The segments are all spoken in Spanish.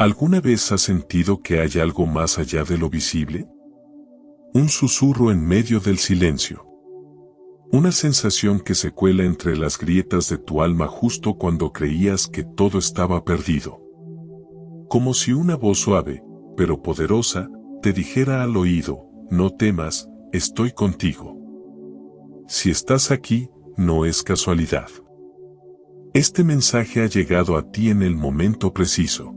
¿Alguna vez has sentido que hay algo más allá de lo visible? Un susurro en medio del silencio. Una sensación que se cuela entre las grietas de tu alma justo cuando creías que todo estaba perdido. Como si una voz suave, pero poderosa, te dijera al oído, no temas, estoy contigo. Si estás aquí, no es casualidad. Este mensaje ha llegado a ti en el momento preciso.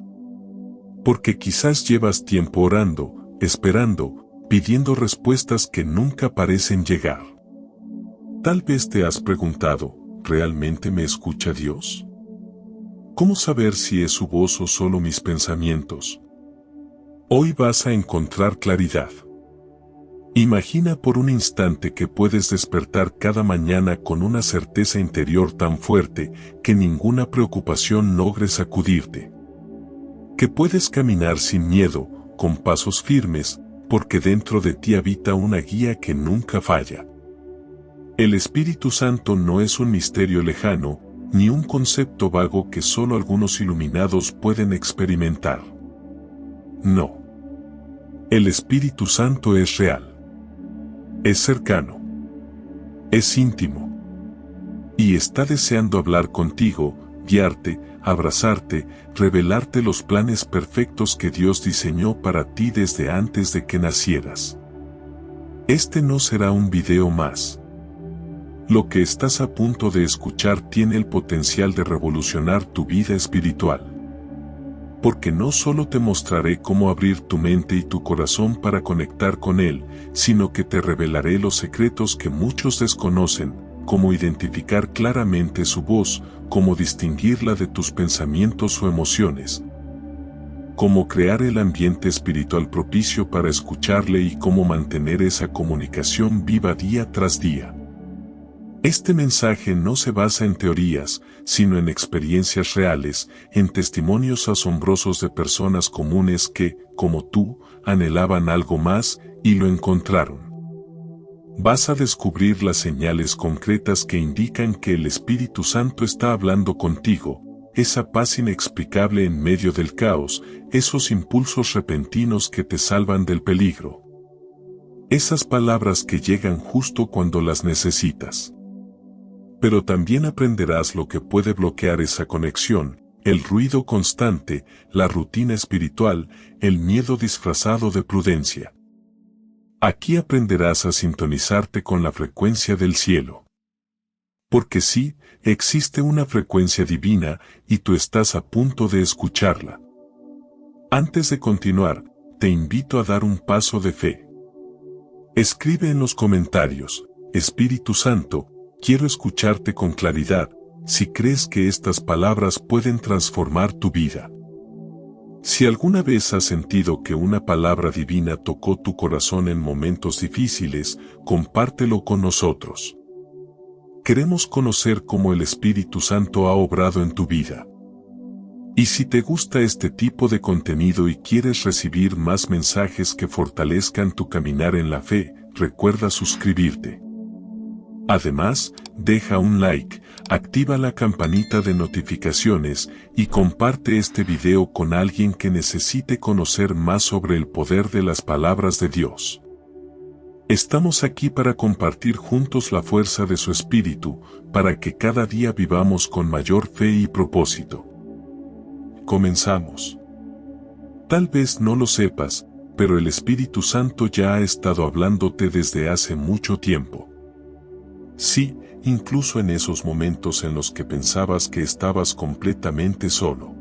Porque quizás llevas tiempo orando, esperando, pidiendo respuestas que nunca parecen llegar. Tal vez te has preguntado, ¿realmente me escucha Dios? ¿Cómo saber si es su voz o solo mis pensamientos? Hoy vas a encontrar claridad. Imagina por un instante que puedes despertar cada mañana con una certeza interior tan fuerte que ninguna preocupación logre sacudirte. Que puedes caminar sin miedo, con pasos firmes, porque dentro de ti habita una guía que nunca falla. El Espíritu Santo no es un misterio lejano, ni un concepto vago que solo algunos iluminados pueden experimentar. No. El Espíritu Santo es real. Es cercano. Es íntimo. Y está deseando hablar contigo, guiarte, abrazarte, revelarte los planes perfectos que Dios diseñó para ti desde antes de que nacieras. Este no será un video más. Lo que estás a punto de escuchar tiene el potencial de revolucionar tu vida espiritual. Porque no solo te mostraré cómo abrir tu mente y tu corazón para conectar con Él, sino que te revelaré los secretos que muchos desconocen, cómo identificar claramente su voz, cómo distinguirla de tus pensamientos o emociones, cómo crear el ambiente espiritual propicio para escucharle y cómo mantener esa comunicación viva día tras día. Este mensaje no se basa en teorías, sino en experiencias reales, en testimonios asombrosos de personas comunes que, como tú, anhelaban algo más y lo encontraron. Vas a descubrir las señales concretas que indican que el Espíritu Santo está hablando contigo, esa paz inexplicable en medio del caos, esos impulsos repentinos que te salvan del peligro. Esas palabras que llegan justo cuando las necesitas. Pero también aprenderás lo que puede bloquear esa conexión, el ruido constante, la rutina espiritual, el miedo disfrazado de prudencia. Aquí aprenderás a sintonizarte con la frecuencia del cielo. Porque sí, existe una frecuencia divina y tú estás a punto de escucharla. Antes de continuar, te invito a dar un paso de fe. Escribe en los comentarios, Espíritu Santo, quiero escucharte con claridad, si crees que estas palabras pueden transformar tu vida. Si alguna vez has sentido que una palabra divina tocó tu corazón en momentos difíciles, compártelo con nosotros. Queremos conocer cómo el Espíritu Santo ha obrado en tu vida. Y si te gusta este tipo de contenido y quieres recibir más mensajes que fortalezcan tu caminar en la fe, recuerda suscribirte. Además, deja un like, activa la campanita de notificaciones y comparte este video con alguien que necesite conocer más sobre el poder de las palabras de Dios. Estamos aquí para compartir juntos la fuerza de su Espíritu, para que cada día vivamos con mayor fe y propósito. Comenzamos. Tal vez no lo sepas, pero el Espíritu Santo ya ha estado hablándote desde hace mucho tiempo. Sí, incluso en esos momentos en los que pensabas que estabas completamente solo.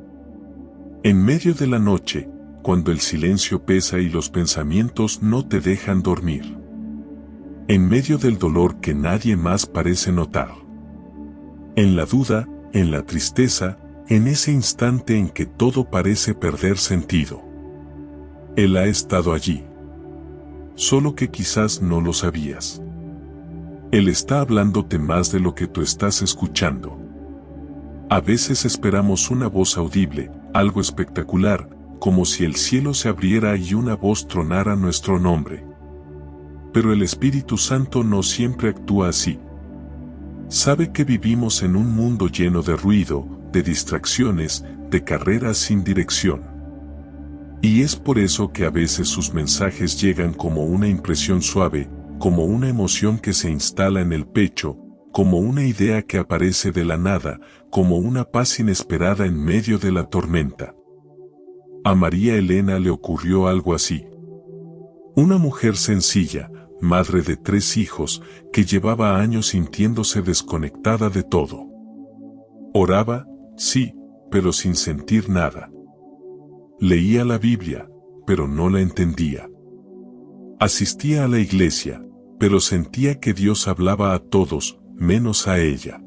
En medio de la noche, cuando el silencio pesa y los pensamientos no te dejan dormir. En medio del dolor que nadie más parece notar. En la duda, en la tristeza, en ese instante en que todo parece perder sentido. Él ha estado allí. Solo que quizás no lo sabías. Él está hablándote más de lo que tú estás escuchando. A veces esperamos una voz audible, algo espectacular, como si el cielo se abriera y una voz tronara nuestro nombre. Pero el Espíritu Santo no siempre actúa así. Sabe que vivimos en un mundo lleno de ruido, de distracciones, de carreras sin dirección. Y es por eso que a veces sus mensajes llegan como una impresión suave, como una emoción que se instala en el pecho, como una idea que aparece de la nada, como una paz inesperada en medio de la tormenta. A María Elena le ocurrió algo así. Una mujer sencilla, madre de 3 hijos, que llevaba años sintiéndose desconectada de todo. Oraba, sí, pero sin sentir nada. Leía la Biblia, pero no la entendía. Asistía a la iglesia, pero sentía que Dios hablaba a todos, menos a ella.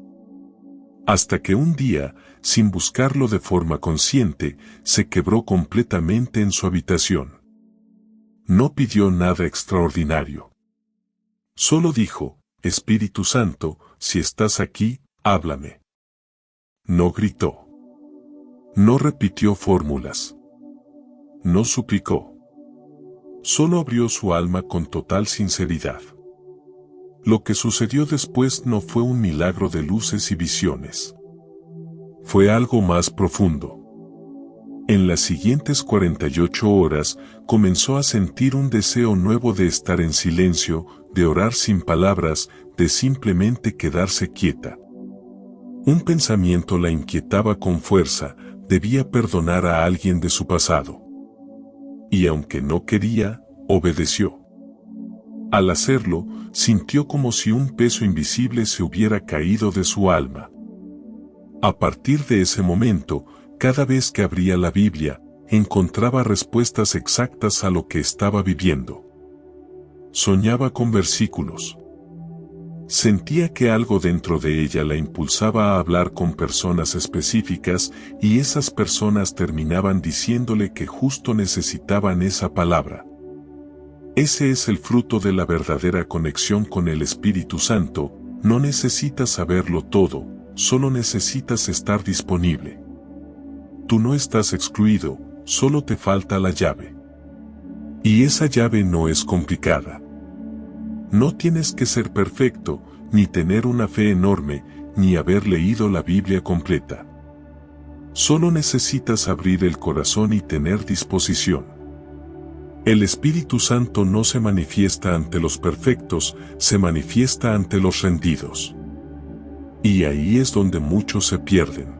Hasta que un día, sin buscarlo de forma consciente, se quebró completamente en su habitación. No pidió nada extraordinario. Solo dijo, Espíritu Santo, si estás aquí, háblame. No gritó. No repitió fórmulas. No suplicó. Solo abrió su alma con total sinceridad. Lo que sucedió después no fue un milagro de luces y visiones. Fue algo más profundo. En las siguientes 48 horas, comenzó a sentir un deseo nuevo de estar en silencio, de orar sin palabras, de simplemente quedarse quieta. Un pensamiento la inquietaba con fuerza, debía perdonar a alguien de su pasado. Y aunque no quería, obedeció. Al hacerlo, sintió como si un peso invisible se hubiera caído de su alma. A partir de ese momento, cada vez que abría la Biblia, encontraba respuestas exactas a lo que estaba viviendo. Soñaba con versículos. Sentía que algo dentro de ella la impulsaba a hablar con personas específicas y esas personas terminaban diciéndole que justo necesitaban esa palabra. Ese es el fruto de la verdadera conexión con el Espíritu Santo. No necesitas saberlo todo, solo necesitas estar disponible. Tú no estás excluido, solo te falta la llave. Y esa llave no es complicada. No tienes que ser perfecto, ni tener una fe enorme, ni haber leído la Biblia completa. Solo necesitas abrir el corazón y tener disposición. El Espíritu Santo no se manifiesta ante los perfectos, se manifiesta ante los rendidos. Y ahí es donde muchos se pierden.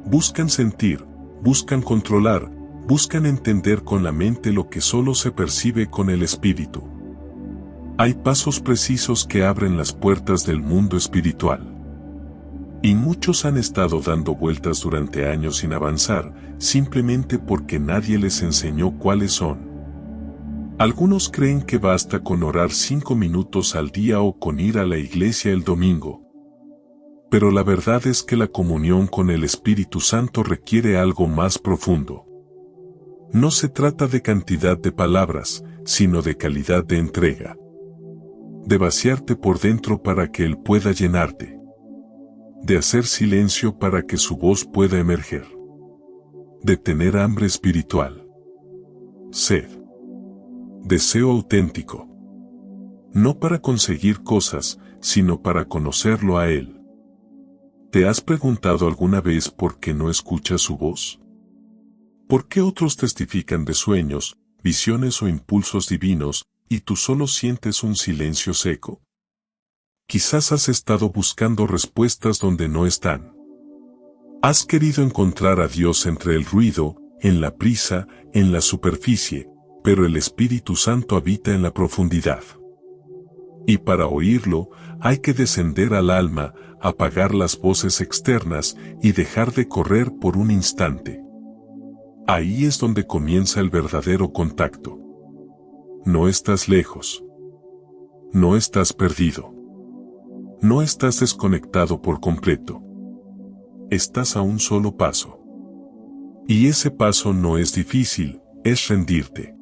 Buscan sentir, buscan controlar, buscan entender con la mente lo que solo se percibe con el Espíritu. Hay pasos precisos que abren las puertas del mundo espiritual. Y muchos han estado dando vueltas durante años sin avanzar, simplemente porque nadie les enseñó cuáles son. Algunos creen que basta con orar 5 minutos al día o con ir a la iglesia el domingo. Pero la verdad es que la comunión con el Espíritu Santo requiere algo más profundo. No se trata de cantidad de palabras, sino de calidad de entrega. De vaciarte por dentro para que Él pueda llenarte. De hacer silencio para que su voz pueda emerger. De tener hambre espiritual. Sed. Deseo auténtico. No para conseguir cosas, sino para conocerlo a Él. ¿Te has preguntado alguna vez por qué no escuchas su voz? ¿Por qué otros testifican de sueños, visiones o impulsos divinos, y tú solo sientes un silencio seco? Quizás has estado buscando respuestas donde no están. Has querido encontrar a Dios entre el ruido, en la prisa, en la superficie, pero el Espíritu Santo habita en la profundidad. Y para oírlo, hay que descender al alma, apagar las voces externas y dejar de correr por un instante. Ahí es donde comienza el verdadero contacto. No estás lejos. No estás perdido. No estás desconectado por completo. Estás a un solo paso. Y ese paso no es difícil, es rendirte.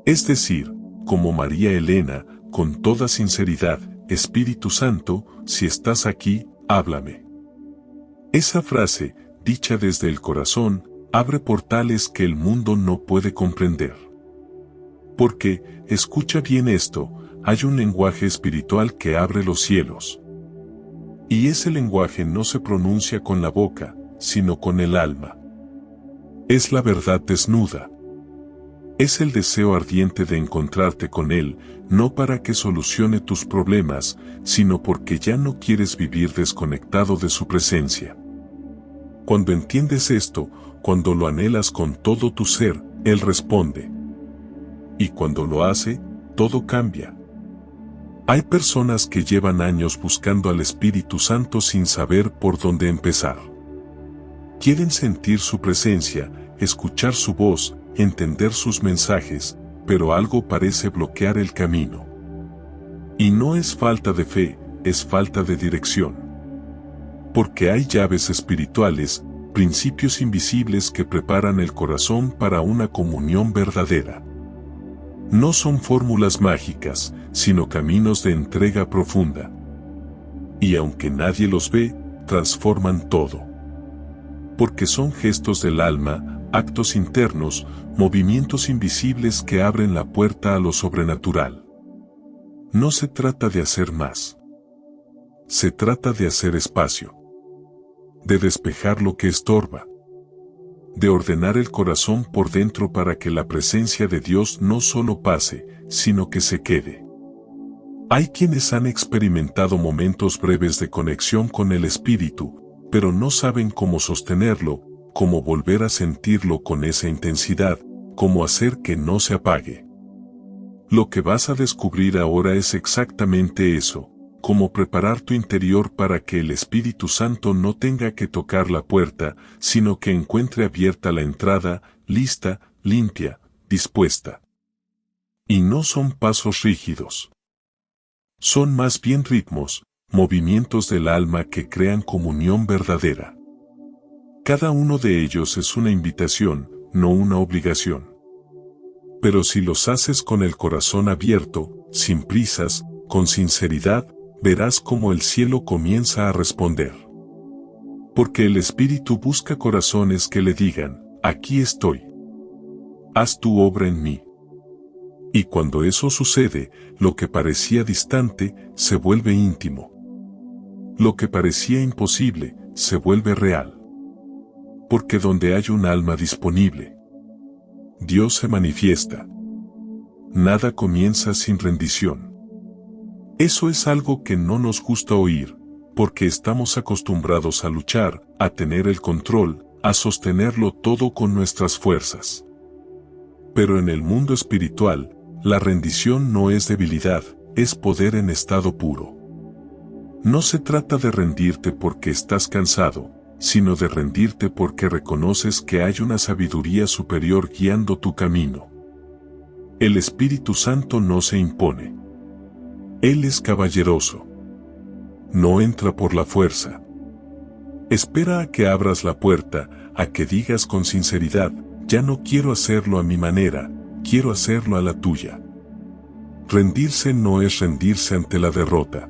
Es decir, como María Elena, con toda sinceridad, Espíritu Santo, si estás aquí, háblame. Esa frase, dicha desde el corazón, abre portales que el mundo no puede comprender. Porque, escucha bien esto, hay un lenguaje espiritual que abre los cielos. Y ese lenguaje no se pronuncia con la boca, sino con el alma. Es la verdad desnuda. Es el deseo ardiente de encontrarte con Él, no para que solucione tus problemas, sino porque ya no quieres vivir desconectado de su presencia. Cuando entiendes esto, cuando lo anhelas con todo tu ser, Él responde. Y cuando lo hace, todo cambia. Hay personas que llevan años buscando al Espíritu Santo sin saber por dónde empezar. Quieren sentir su presencia, escuchar su voz, entender sus mensajes, pero algo parece bloquear el camino. Y no es falta de fe, es falta de dirección. Porque hay llaves espirituales, principios invisibles que preparan el corazón para una comunión verdadera. No son fórmulas mágicas, sino caminos de entrega profunda. Y aunque nadie los ve, transforman todo. Porque son gestos del alma, actos internos, movimientos invisibles que abren la puerta a lo sobrenatural. No se trata de hacer más. Se trata de hacer espacio. De despejar lo que estorba. De ordenar el corazón por dentro para que la presencia de Dios no solo pase, sino que se quede. Hay quienes han experimentado momentos breves de conexión con el Espíritu, pero no saben cómo sostenerlo, cómo volver a sentirlo con esa intensidad, cómo hacer que no se apague. Lo que vas a descubrir ahora es exactamente eso, cómo preparar tu interior para que el Espíritu Santo no tenga que tocar la puerta, sino que encuentre abierta la entrada, lista, limpia, dispuesta. Y no son pasos rígidos. Son más bien ritmos, movimientos del alma que crean comunión verdadera. Cada uno de ellos es una invitación, no una obligación. Pero si los haces con el corazón abierto, sin prisas, con sinceridad, verás cómo el cielo comienza a responder. Porque el Espíritu busca corazones que le digan, aquí estoy. Haz tu obra en mí. Y cuando eso sucede, lo que parecía distante, se vuelve íntimo. Lo que parecía imposible, se vuelve real. Porque donde hay un alma disponible, Dios se manifiesta. Nada comienza sin rendición. Eso es algo que no nos gusta oír, porque estamos acostumbrados a luchar, a tener el control, a sostenerlo todo con nuestras fuerzas. Pero en el mundo espiritual, la rendición no es debilidad, es poder en estado puro. No se trata de rendirte porque estás cansado, sino de rendirte porque reconoces que hay una sabiduría superior guiando tu camino. El Espíritu Santo no se impone. Él es caballeroso. No entra por la fuerza. Espera a que abras la puerta, a que digas con sinceridad, ya no quiero hacerlo a mi manera, quiero hacerlo a la tuya. Rendirse no es rendirse ante la derrota.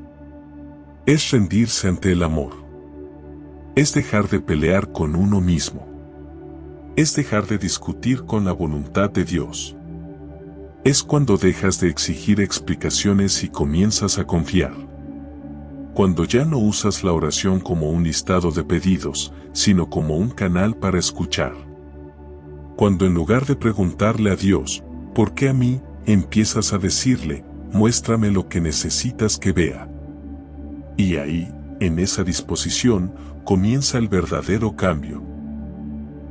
Es rendirse ante el amor. Es dejar de pelear con uno mismo. Es dejar de discutir con la voluntad de Dios. Es cuando dejas de exigir explicaciones y comienzas a confiar. Cuando ya no usas la oración como un listado de pedidos, sino como un canal para escuchar. Cuando en lugar de preguntarle a Dios, ¿por qué a mí?, empiezas a decirle, muéstrame lo que necesitas que vea. Y ahí, en esa disposición, comienza el verdadero cambio.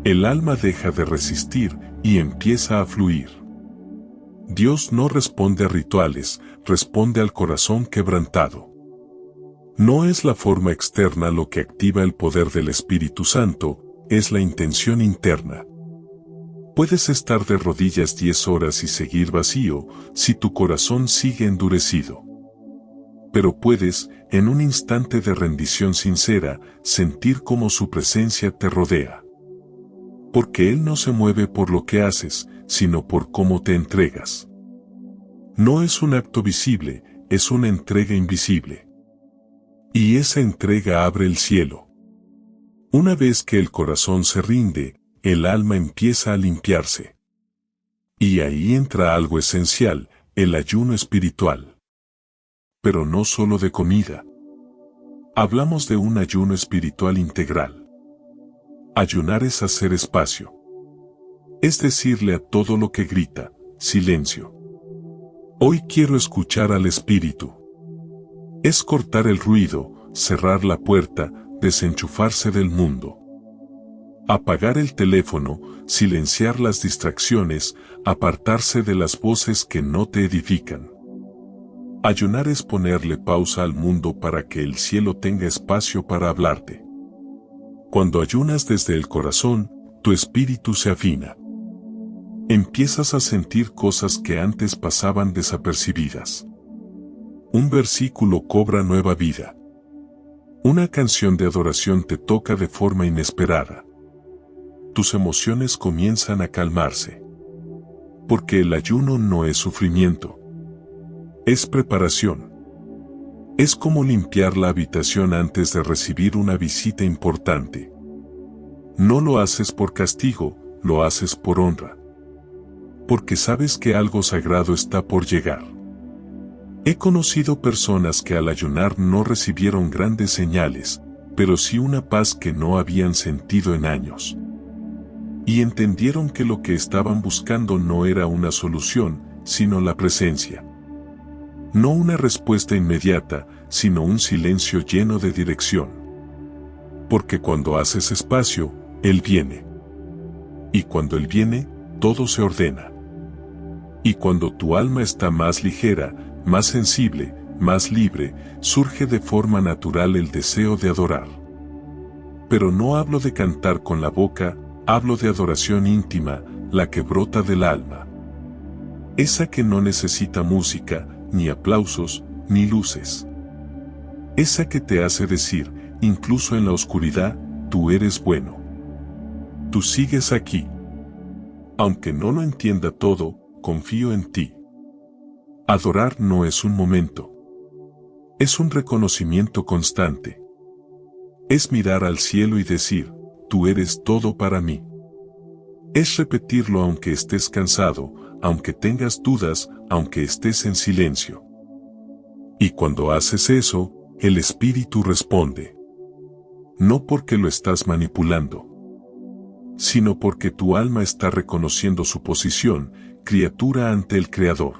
El alma deja de resistir y empieza a fluir. Dios no responde a rituales, responde al corazón quebrantado. No es la forma externa lo que activa el poder del Espíritu Santo, es la intención interna. Puedes estar de rodillas 10 horas y seguir vacío, si tu corazón sigue endurecido. Pero puedes, en un instante de rendición sincera, sentir cómo su presencia te rodea. Porque Él no se mueve por lo que haces, sino por cómo te entregas. No es un acto visible, es una entrega invisible. Y esa entrega abre el cielo. Una vez que el corazón se rinde, el alma empieza a limpiarse. Y ahí entra algo esencial, el ayuno espiritual. Pero no solo de comida. Hablamos de un ayuno espiritual integral. Ayunar es hacer espacio. Es decirle a todo lo que grita, silencio. Hoy quiero escuchar al Espíritu. Es cortar el ruido, cerrar la puerta, desenchufarse del mundo. Apagar el teléfono, silenciar las distracciones, apartarse de las voces que no te edifican. Ayunar es ponerle pausa al mundo para que el cielo tenga espacio para hablarte. Cuando ayunas desde el corazón, tu espíritu se afina. Empiezas a sentir cosas que antes pasaban desapercibidas. Un versículo cobra nueva vida. Una canción de adoración te toca de forma inesperada. Tus emociones comienzan a calmarse. Porque el ayuno no es sufrimiento. Es preparación. Es como limpiar la habitación antes de recibir una visita importante. No lo haces por castigo, lo haces por honra. Porque sabes que algo sagrado está por llegar. He conocido personas que al ayunar no recibieron grandes señales, pero sí una paz que no habían sentido en años. Y entendieron que lo que estaban buscando no era una solución, sino la presencia. No una respuesta inmediata, sino un silencio lleno de dirección. Porque cuando haces espacio, Él viene. Y cuando Él viene, todo se ordena. Y cuando tu alma está más ligera, más sensible, más libre, surge de forma natural el deseo de adorar. Pero no hablo de cantar con la boca, hablo de adoración íntima, la que brota del alma. Esa que no necesita música, ni aplausos, ni luces. Esa que te hace decir, incluso en la oscuridad, tú eres bueno. Tú sigues aquí. Aunque no lo entienda todo, confío en ti. Adorar no es un momento. Es un reconocimiento constante. Es mirar al cielo y decir, tú eres todo para mí. Es repetirlo aunque estés cansado, aunque tengas dudas, aunque estés en silencio. Y cuando haces eso, el Espíritu responde. No porque lo estás manipulando, sino porque tu alma está reconociendo su posición, criatura ante el Creador.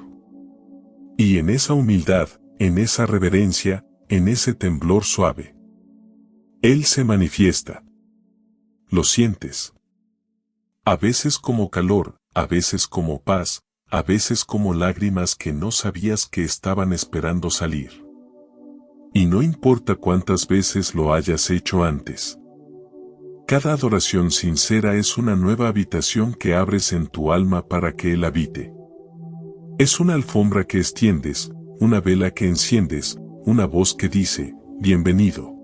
Y en esa humildad, en esa reverencia, en ese temblor suave, Él se manifiesta. Lo sientes. A veces como calor, a veces como paz, a veces como lágrimas que no sabías que estaban esperando salir. Y no importa cuántas veces lo hayas hecho antes. Cada adoración sincera es una nueva habitación que abres en tu alma para que Él habite. Es una alfombra que extiendes, una vela que enciendes, una voz que dice, bienvenido.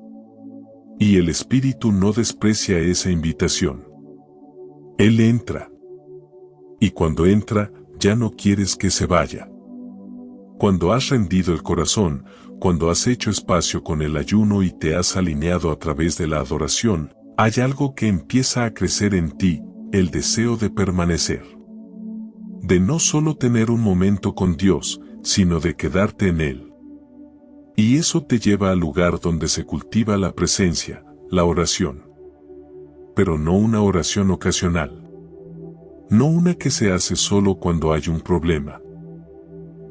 Y el Espíritu no desprecia esa invitación. Él entra. Y cuando entra, ya no quieres que se vaya. Cuando has rendido el corazón, cuando has hecho espacio con el ayuno y te has alineado a través de la adoración, hay algo que empieza a crecer en ti, el deseo de permanecer. De no solo tener un momento con Dios, sino de quedarte en Él. Y eso te lleva al lugar donde se cultiva la presencia, la oración. Pero no una oración ocasional. No una que se hace solo cuando hay un problema.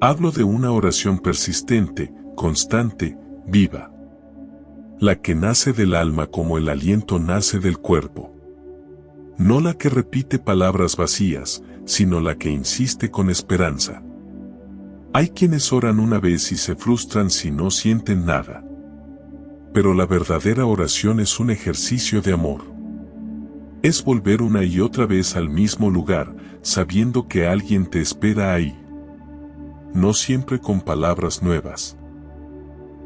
Hablo de una oración persistente, constante, viva. La que nace del alma como el aliento nace del cuerpo. No la que repite palabras vacías, sino la que insiste con esperanza. Hay quienes oran una vez y se frustran si no sienten nada. Pero la verdadera oración es un ejercicio de amor. Es volver una y otra vez al mismo lugar, sabiendo que alguien te espera ahí. No siempre con palabras nuevas.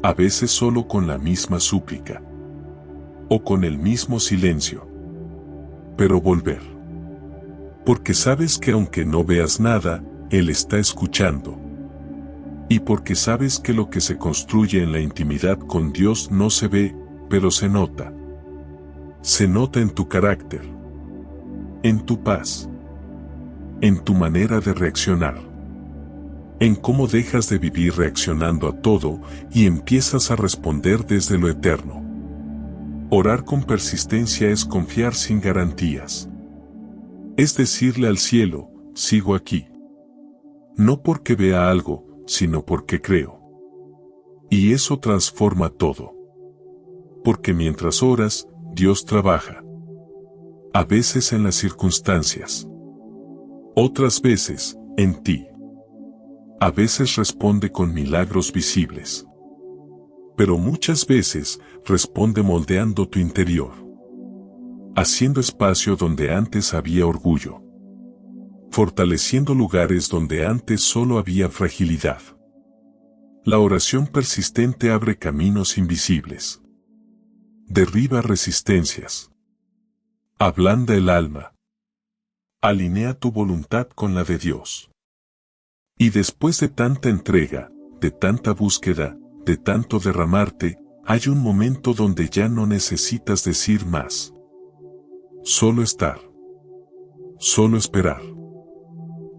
A veces solo con la misma súplica. O con el mismo silencio. Pero volver. Porque sabes que aunque no veas nada, Él está escuchando. Y porque sabes que lo que se construye en la intimidad con Dios no se ve, pero se nota. Se nota en tu carácter. En tu paz. En tu manera de reaccionar. En cómo dejas de vivir reaccionando a todo y empiezas a responder desde lo eterno. Orar con persistencia es confiar sin garantías. Es decirle al cielo, sigo aquí. No porque vea algo, sino porque creo. Y eso transforma todo. Porque mientras oras, Dios trabaja. A veces en las circunstancias. Otras veces, en ti. A veces responde con milagros visibles. Pero muchas veces responde moldeando tu interior. Haciendo espacio donde antes había orgullo. Fortaleciendo lugares donde antes solo había fragilidad. La oración persistente abre caminos invisibles. Derriba resistencias. Ablanda el alma. Alinea tu voluntad con la de Dios. Y después de tanta entrega, de tanta búsqueda, de tanto derramarte, hay un momento donde ya no necesitas decir más. Solo estar. Solo esperar.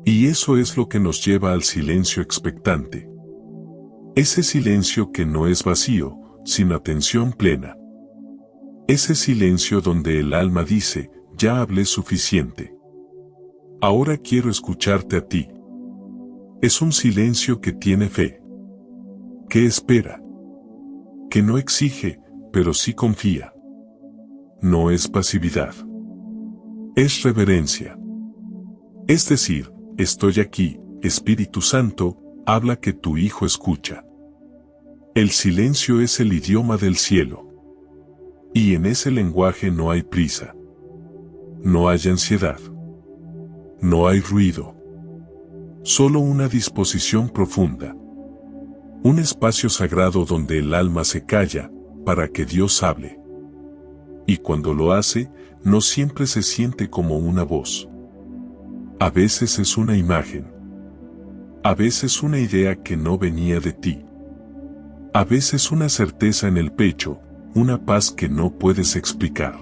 Y eso es lo que nos lleva al silencio expectante. Ese silencio que no es vacío, sino atención plena. Ese silencio donde el alma dice, ya hablé suficiente. Ahora quiero escucharte a ti. Es un silencio que tiene fe. Que espera. Que no exige, pero sí confía. No es pasividad. Es reverencia. Es decir, estoy aquí, Espíritu Santo, habla que tu Hijo escucha. El silencio es el idioma del cielo. Y en ese lenguaje no hay prisa. No hay ansiedad. No hay ruido. Solo una disposición profunda. Un espacio sagrado donde el alma se calla, para que Dios hable. Y cuando lo hace, no siempre se siente como una voz. A veces es una imagen. A veces una idea que no venía de ti. A veces una certeza en el pecho, una paz que no puedes explicar.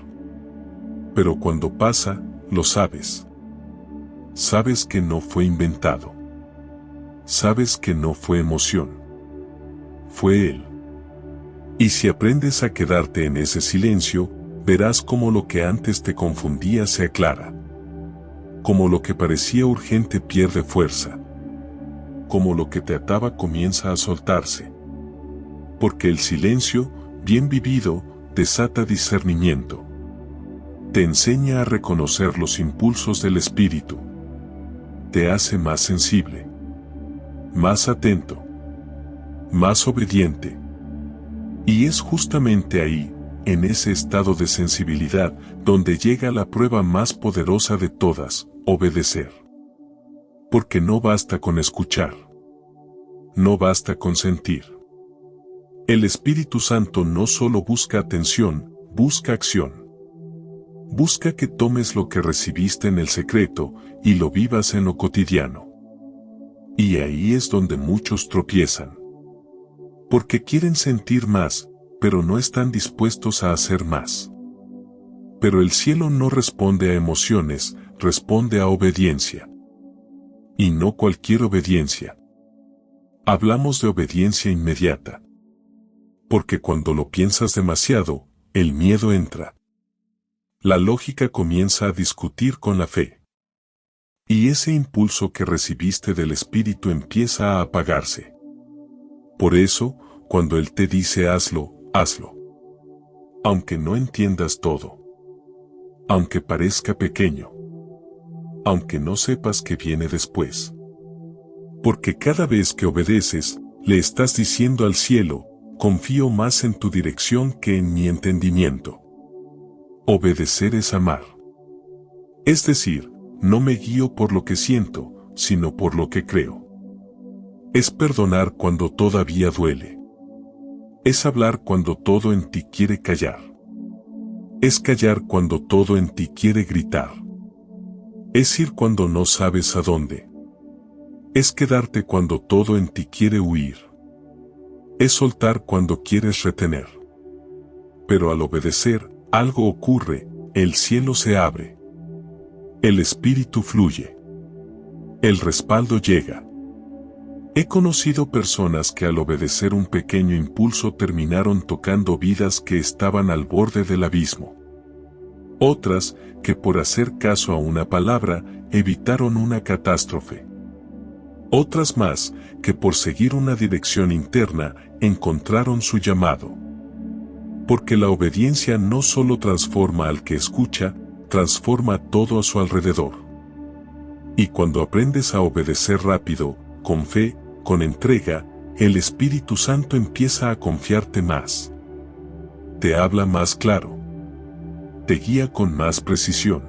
Pero cuando pasa, lo sabes. Sabes que no fue inventado. Sabes que no fue emoción. Fue Él. Y si aprendes a quedarte en ese silencio, verás cómo lo que antes te confundía se aclara. Como lo que parecía urgente pierde fuerza. Como lo que te ataba comienza a soltarse. Porque el silencio, bien vivido, desata discernimiento. Te enseña a reconocer los impulsos del espíritu. Te hace más sensible. Más atento. Más obediente. Y es justamente ahí, en ese estado de sensibilidad, donde llega la prueba más poderosa de todas, obedecer. Porque no basta con escuchar. No basta con sentir. El Espíritu Santo no solo busca atención, busca acción. Busca que tomes lo que recibiste en el secreto y lo vivas en lo cotidiano. Y ahí es donde muchos tropiezan. Porque quieren sentir más, pero no están dispuestos a hacer más. Pero el cielo no responde a emociones, responde a obediencia. Y no cualquier obediencia. Hablamos de obediencia inmediata. Porque cuando lo piensas demasiado, el miedo entra. La lógica comienza a discutir con la fe. Y ese impulso que recibiste del Espíritu empieza a apagarse. Por eso, cuando Él te dice hazlo, hazlo. Aunque no entiendas todo. Aunque parezca pequeño. Aunque no sepas qué viene después. Porque cada vez que obedeces, le estás diciendo al cielo, confío más en tu dirección que en mi entendimiento. Obedecer es amar. Es decir, no me guío por lo que siento, sino por lo que creo. Es perdonar cuando todavía duele. Es hablar cuando todo en ti quiere callar. Es callar cuando todo en ti quiere gritar. Es ir cuando no sabes a dónde. Es quedarte cuando todo en ti quiere huir. Es soltar cuando quieres retener. Pero al obedecer, algo ocurre, el cielo se abre. El espíritu fluye. El respaldo llega. He conocido personas que al obedecer un pequeño impulso terminaron tocando vidas que estaban al borde del abismo. Otras, que por hacer caso a una palabra, evitaron una catástrofe. Otras más, que por seguir una dirección interna, encontraron su llamado. Porque la obediencia no solo transforma al que escucha, transforma todo a su alrededor. Y cuando aprendes a obedecer rápido, con fe, con entrega, el Espíritu Santo empieza a confiarte más. Te habla más claro. Te guía con más precisión.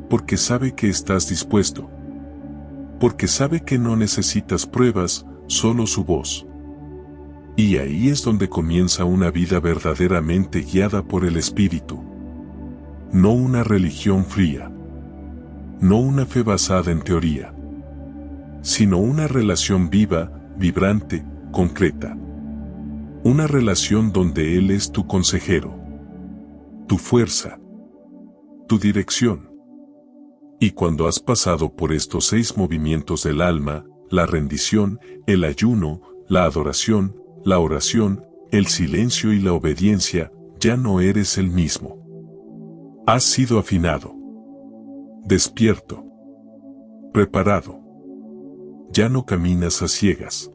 Porque sabe que estás dispuesto. Porque sabe que no necesitas pruebas, solo su voz. Y ahí es donde comienza una vida verdaderamente guiada por el Espíritu. No una religión fría. No una fe basada en teoría. Sino una relación viva, vibrante, concreta. Una relación donde Él es tu consejero. Tu fuerza. Tu dirección. Y cuando has pasado por estos 6 movimientos del alma, la rendición, el ayuno, la adoración, la oración, el silencio y la obediencia, ya no eres el mismo. Has sido afinado. Despierto. Preparado. Ya no caminas a ciegas.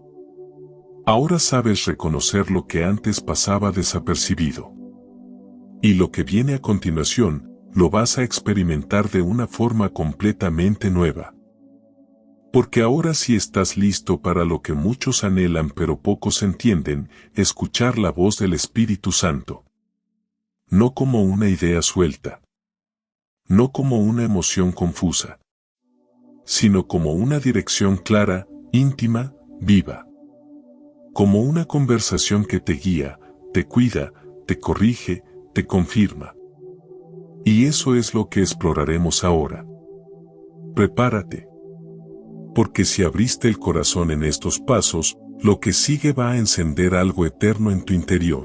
Ahora sabes reconocer lo que antes pasaba desapercibido. Y lo que viene a continuación, lo vas a experimentar de una forma completamente nueva. Porque ahora sí estás listo para lo que muchos anhelan pero pocos entienden, escuchar la voz del Espíritu Santo. No como una idea suelta. No como una emoción confusa. Sino como una dirección clara, íntima, viva. Como una conversación que te guía, te cuida, te corrige, te confirma. Y eso es lo que exploraremos ahora. Prepárate. Porque si abriste el corazón en estos pasos, lo que sigue va a encender algo eterno en tu interior.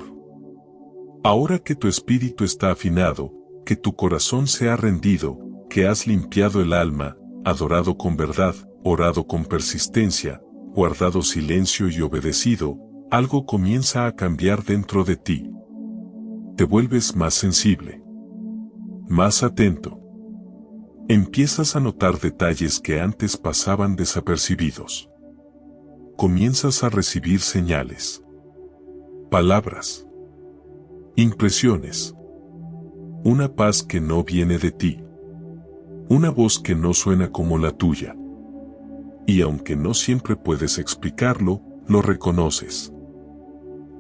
Ahora que tu espíritu está afinado, que tu corazón se ha rendido, que has limpiado el alma, adorado con verdad, orado con persistencia, guardado silencio y obedecido, algo comienza a cambiar dentro de ti. Te vuelves más sensible. Más atento. Empiezas a notar detalles que antes pasaban desapercibidos. Comienzas a recibir señales. Palabras. Impresiones. Una paz que no viene de ti. Una voz que no suena como la tuya. Y aunque no siempre puedes explicarlo, lo reconoces.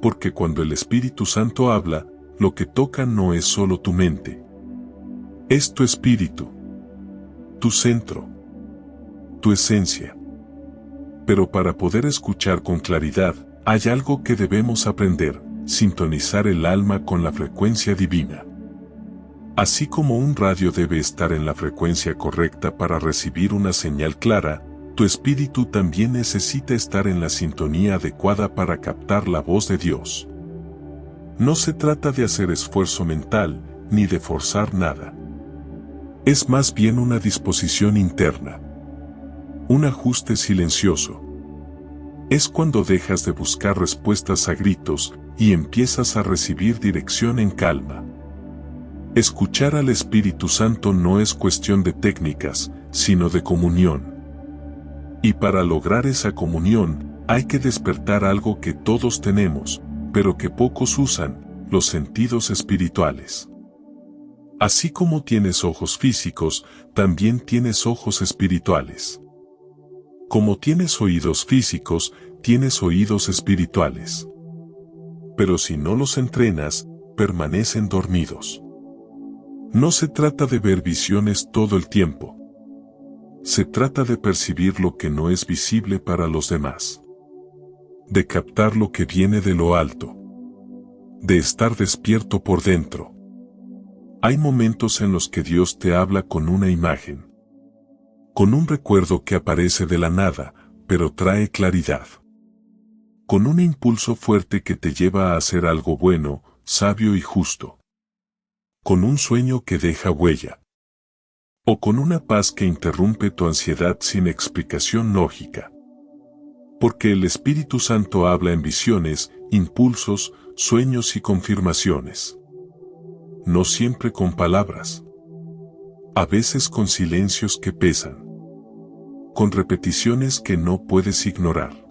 Porque cuando el Espíritu Santo habla, lo que toca no es solo tu mente. Es tu espíritu. Tu centro. Tu esencia. Pero para poder escuchar con claridad, hay algo que debemos aprender: sintonizar el alma con la frecuencia divina. Así como un radio debe estar en la frecuencia correcta para recibir una señal clara, tu espíritu también necesita estar en la sintonía adecuada para captar la voz de Dios. No se trata de hacer esfuerzo mental, ni de forzar nada. Es más bien una disposición interna. Un ajuste silencioso. Es cuando dejas de buscar respuestas a gritos y empiezas a recibir dirección en calma. Escuchar al Espíritu Santo no es cuestión de técnicas, sino de comunión. Y para lograr esa comunión, hay que despertar algo que todos tenemos, pero que pocos usan: los sentidos espirituales. Así como tienes ojos físicos, también tienes ojos espirituales. Como tienes oídos físicos, tienes oídos espirituales. Pero si no los entrenas, permanecen dormidos. No se trata de ver visiones todo el tiempo. Se trata de percibir lo que no es visible para los demás. De captar lo que viene de lo alto. De estar despierto por dentro. Hay momentos en los que Dios te habla con una imagen. Con un recuerdo que aparece de la nada, pero trae claridad. Con un impulso fuerte que te lleva a hacer algo bueno, sabio y justo. Con un sueño que deja huella. O con una paz que interrumpe tu ansiedad sin explicación lógica. Porque el Espíritu Santo habla en visiones, impulsos, sueños y confirmaciones. no siempre con palabras. A veces con silencios que pesan. Con repeticiones que no puedes ignorar.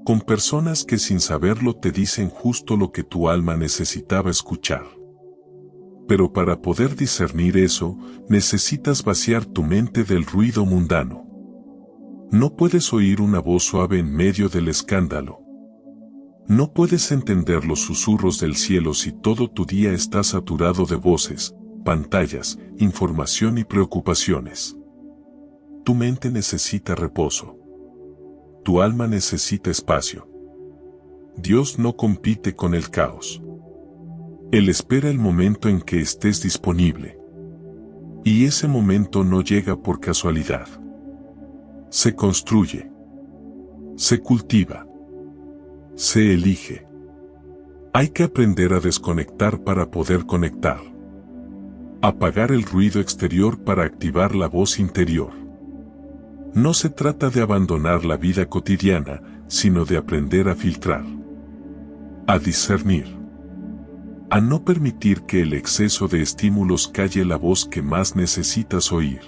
Con personas que sin saberlo te dicen justo lo que tu alma necesitaba escuchar. Pero para poder discernir eso, necesitas vaciar tu mente del ruido mundano. No puedes oír una voz suave en medio del escándalo. No puedes entender los susurros del cielo si todo tu día está saturado de voces, pantallas, información y preocupaciones. Tu mente necesita reposo. Tu alma necesita espacio. Dios no compite con el caos. Él espera el momento en que estés disponible. Y ese momento no llega por casualidad. Se construye. Se cultiva. Se elige. Hay que aprender a desconectar para poder conectar. Apagar el ruido exterior para activar la voz interior. No se trata de abandonar la vida cotidiana, sino de aprender a filtrar. A discernir. A no permitir que el exceso de estímulos calle la voz que más necesitas oír.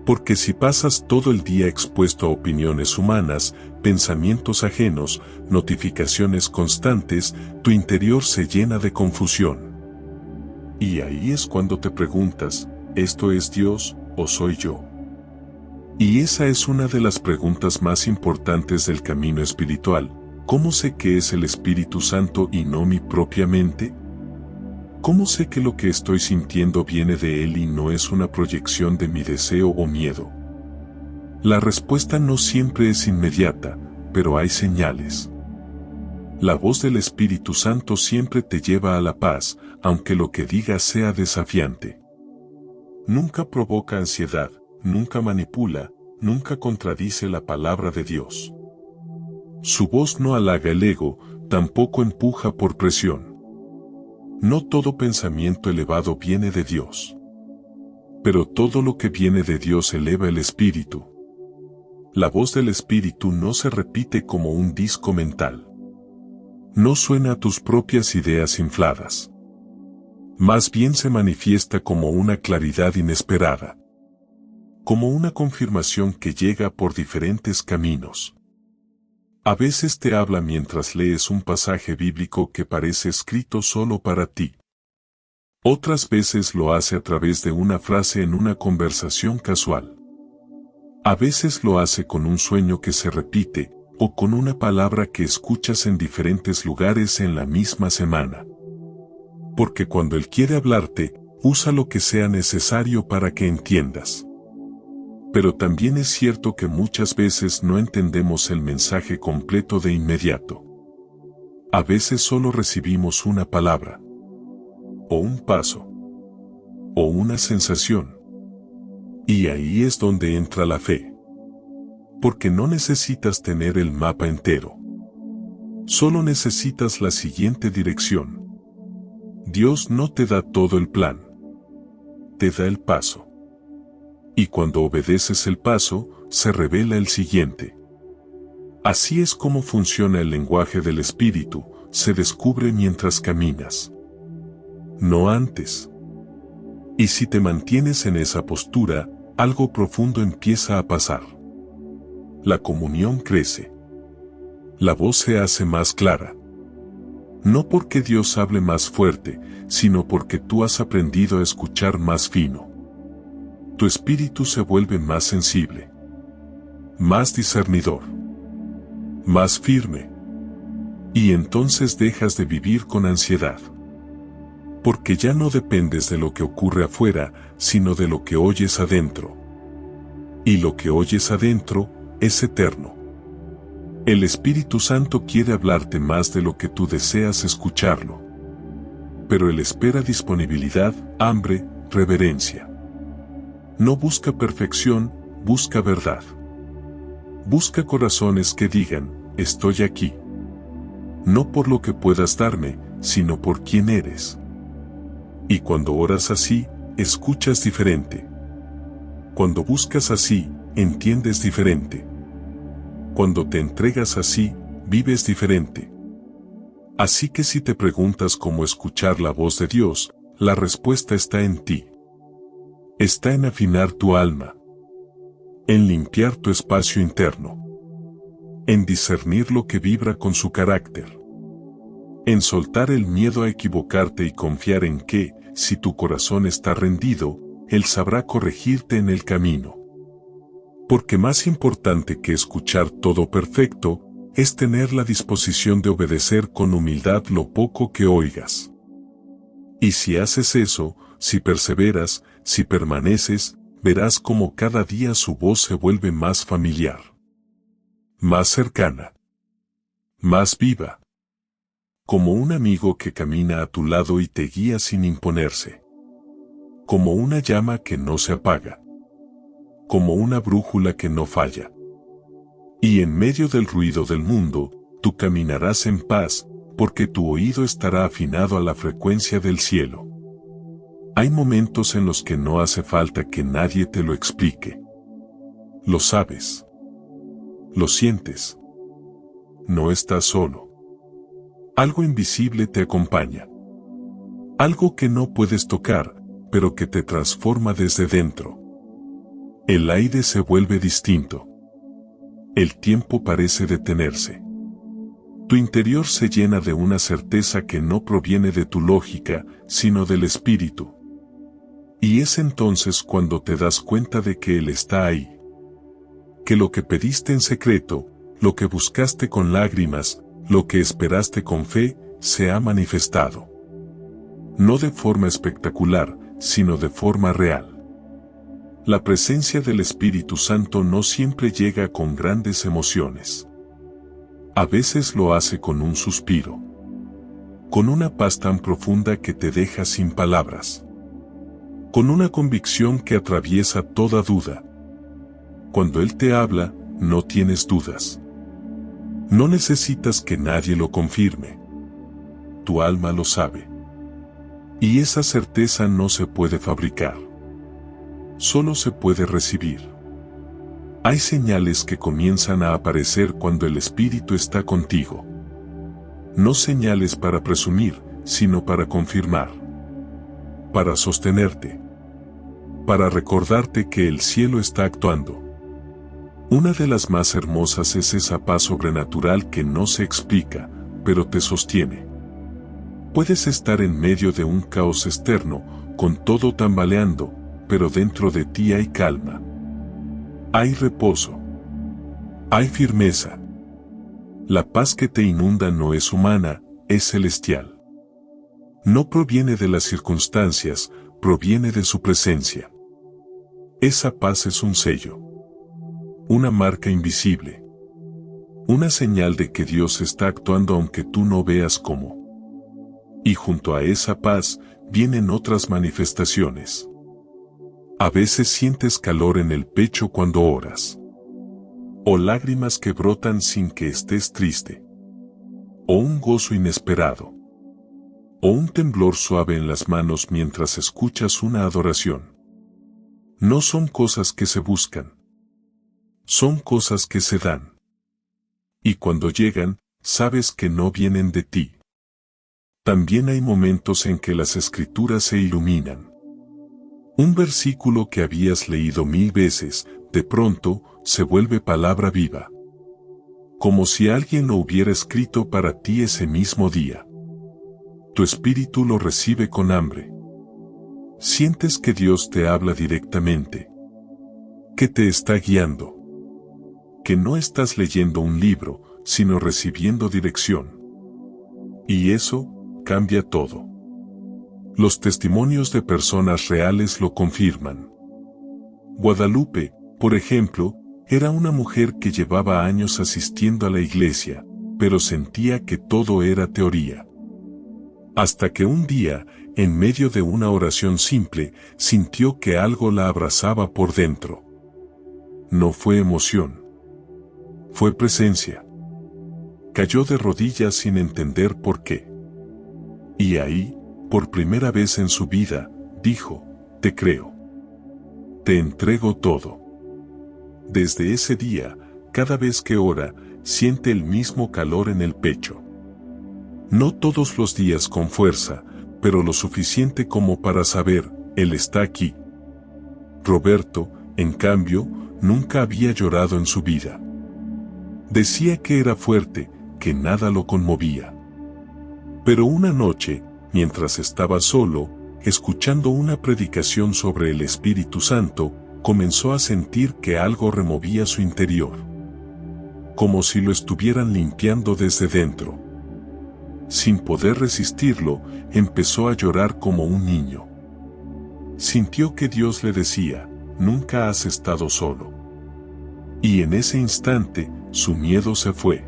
Porque si pasas todo el día expuesto a opiniones humanas, pensamientos ajenos, notificaciones constantes, tu interior se llena de confusión. Y ahí es cuando te preguntas, ¿esto es Dios o soy yo? Y esa es una de las preguntas más importantes del camino espiritual. ¿Cómo sé que es el Espíritu Santo y no mi propia mente? ¿Cómo sé que lo que estoy sintiendo viene de Él y no es una proyección de mi deseo o miedo? La respuesta no siempre es inmediata, pero hay señales. La voz del Espíritu Santo siempre te lleva a la paz, aunque lo que diga sea desafiante. Nunca provoca ansiedad, nunca manipula, nunca contradice la palabra de Dios. Su voz no halaga el ego, tampoco empuja por presión. No todo pensamiento elevado viene de Dios. Pero todo lo que viene de Dios eleva el espíritu. La voz del espíritu no se repite como un disco mental. No suena a tus propias ideas infladas. Más bien se manifiesta como una claridad inesperada. Como una confirmación que llega por diferentes caminos. A veces te habla mientras lees un pasaje bíblico que parece escrito solo para ti. Otras veces lo hace a través de una frase en una conversación casual. A veces lo hace con un sueño que se repite, o con una palabra que escuchas en diferentes lugares en la misma semana. Porque cuando Él quiere hablarte, usa lo que sea necesario para que entiendas. Pero también es cierto que muchas veces no entendemos el mensaje completo de inmediato. A veces solo recibimos una palabra, o un paso, o una sensación. Y ahí es donde entra la fe. Porque no necesitas tener el mapa entero. Solo necesitas la siguiente dirección. Dios no te da todo el plan. Te da el paso. Y cuando obedeces el paso, se revela el siguiente. Así es como funciona el lenguaje del espíritu, se descubre mientras caminas. No antes. Y si te mantienes en esa postura, algo profundo empieza a pasar. La comunión crece. La voz se hace más clara. No porque Dios hable más fuerte, sino porque tú has aprendido a escuchar más fino. Tu espíritu se vuelve más sensible, más discernidor, más firme. Y entonces dejas de vivir con ansiedad. Porque ya no dependes de lo que ocurre afuera, sino de lo que oyes adentro. Y lo que oyes adentro es eterno. El Espíritu Santo quiere hablarte más de lo que tú deseas escucharlo. Pero Él espera disponibilidad, hambre, reverencia. No busca perfección, busca verdad. Busca corazones que digan, estoy aquí. No por lo que puedas darme, sino por quién eres. Y cuando oras así, escuchas diferente. Cuando buscas así, entiendes diferente. Cuando te entregas así, vives diferente. Así que si te preguntas cómo escuchar la voz de Dios, la respuesta está en ti. Está en afinar tu alma, en limpiar tu espacio interno, en discernir lo que vibra con su carácter, en soltar el miedo a equivocarte y confiar en que, si tu corazón está rendido, Él sabrá corregirte en el camino. Porque más importante que escuchar todo perfecto, es tener la disposición de obedecer con humildad lo poco que oigas. Y si haces eso, si perseveras, si permaneces, verás cómo cada día su voz se vuelve más familiar, más cercana, más viva. Como un amigo que camina a tu lado y te guía sin imponerse. Como una llama que no se apaga. Como una brújula que no falla. Y en medio del ruido del mundo, tú caminarás en paz, porque tu oído estará afinado a la frecuencia del cielo. Hay momentos en los que no hace falta que nadie te lo explique. Lo sabes. Lo sientes. No estás solo. Algo invisible te acompaña. Algo que no puedes tocar, pero que te transforma desde dentro. El aire se vuelve distinto. El tiempo parece detenerse. Tu interior se llena de una certeza que no proviene de tu lógica, sino del espíritu. Y es entonces cuando te das cuenta de que Él está ahí. Que lo que pediste en secreto, lo que buscaste con lágrimas, lo que esperaste con fe, se ha manifestado. No de forma espectacular, sino de forma real. La presencia del Espíritu Santo no siempre llega con grandes emociones. A veces lo hace con un suspiro. Con una paz tan profunda que te deja sin palabras. Con una convicción que atraviesa toda duda. Cuando Él te habla, no tienes dudas. No necesitas que nadie lo confirme. Tu alma lo sabe. Y esa certeza no se puede fabricar. Solo se puede recibir. Hay señales que comienzan a aparecer cuando el Espíritu está contigo. No señales para presumir, sino para confirmar. Para sostenerte. Para recordarte que el cielo está actuando. Una de las más hermosas es esa paz sobrenatural que no se explica, pero te sostiene. Puedes estar en medio de un caos externo, con todo tambaleando, pero dentro de ti hay calma. Hay reposo. Hay firmeza. La paz que te inunda no es humana, es celestial. No proviene de las circunstancias, proviene de su presencia. Esa paz es un sello. Una marca invisible. Una señal de que Dios está actuando aunque tú no veas cómo. Y junto a esa paz, vienen otras manifestaciones. A veces sientes calor en el pecho cuando oras. O lágrimas que brotan sin que estés triste. O un gozo inesperado. O un temblor suave en las manos mientras escuchas una adoración. No son cosas que se buscan. Son cosas que se dan. Y cuando llegan, sabes que no vienen de ti. También hay momentos en que las escrituras se iluminan. Un versículo que habías leído 1000 veces, de pronto, se vuelve palabra viva. Como si alguien lo hubiera escrito para ti ese mismo día. Tu espíritu lo recibe con hambre. Sientes que Dios te habla directamente. Que te está guiando. Que no estás leyendo un libro, sino recibiendo dirección. Y eso cambia todo. Los testimonios de personas reales lo confirman. Guadalupe, por ejemplo, era una mujer que llevaba años asistiendo a la iglesia, pero sentía que todo era teoría. Hasta que un día, en medio de una oración simple, sintió que algo la abrazaba por dentro. No fue emoción. Fue presencia. Cayó de rodillas sin entender por qué. Y ahí, por primera vez en su vida, dijo, te creo. Te entrego todo. Desde ese día, cada vez que ora, siente el mismo calor en el pecho. No todos los días con fuerza, pero lo suficiente como para saber, Él está aquí. Roberto, en cambio, nunca había llorado en su vida. Decía que era fuerte, que nada lo conmovía. Pero una noche, mientras estaba solo, escuchando una predicación sobre el Espíritu Santo, comenzó a sentir que algo removía su interior. Como si lo estuvieran limpiando desde dentro. Sin poder resistirlo, empezó a llorar como un niño. Sintió que Dios le decía, nunca has estado solo. Y en ese instante, su miedo se fue.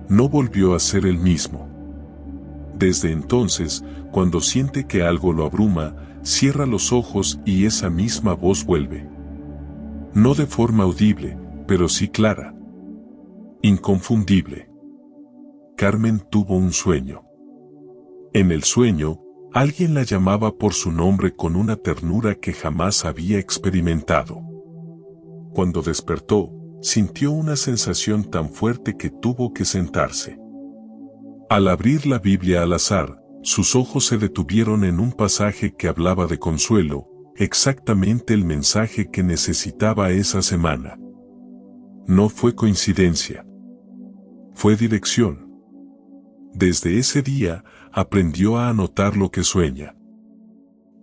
No volvió a ser el mismo. Desde entonces, cuando siente que algo lo abruma, cierra los ojos y esa misma voz vuelve. No de forma audible, pero sí clara. Inconfundible. Carmen tuvo un sueño. En el sueño, alguien la llamaba por su nombre con una ternura que jamás había experimentado. Cuando despertó, sintió una sensación tan fuerte que tuvo que sentarse. Al abrir la Biblia al azar, sus ojos se detuvieron en un pasaje que hablaba de consuelo, exactamente el mensaje que necesitaba esa semana. No fue coincidencia. Fue dirección. Desde ese día, aprendió a anotar lo que sueña.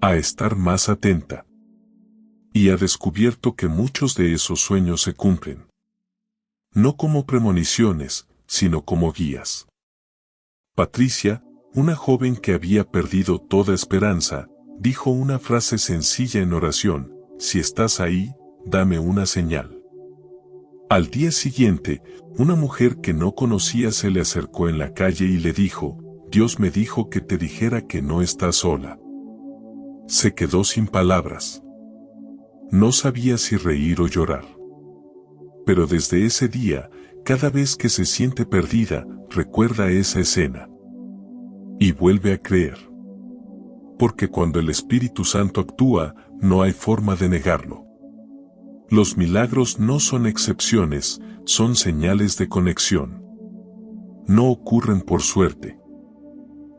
A estar más atenta. Y ha descubierto que muchos de esos sueños se cumplen. No como premoniciones, sino como guías. Patricia, una joven que había perdido toda esperanza, dijo una frase sencilla en oración: si estás ahí, dame una señal. Al día siguiente, una mujer que no conocía se le acercó en la calle y le dijo: Dios me dijo que te dijera que no estás sola. Se quedó sin palabras. No sabía si reír o llorar. Pero desde ese día, cada vez que se siente perdida, recuerda esa escena. Y vuelve a creer. Porque cuando el Espíritu Santo actúa, no hay forma de negarlo. Los milagros no son excepciones, son señales de conexión. No ocurren por suerte.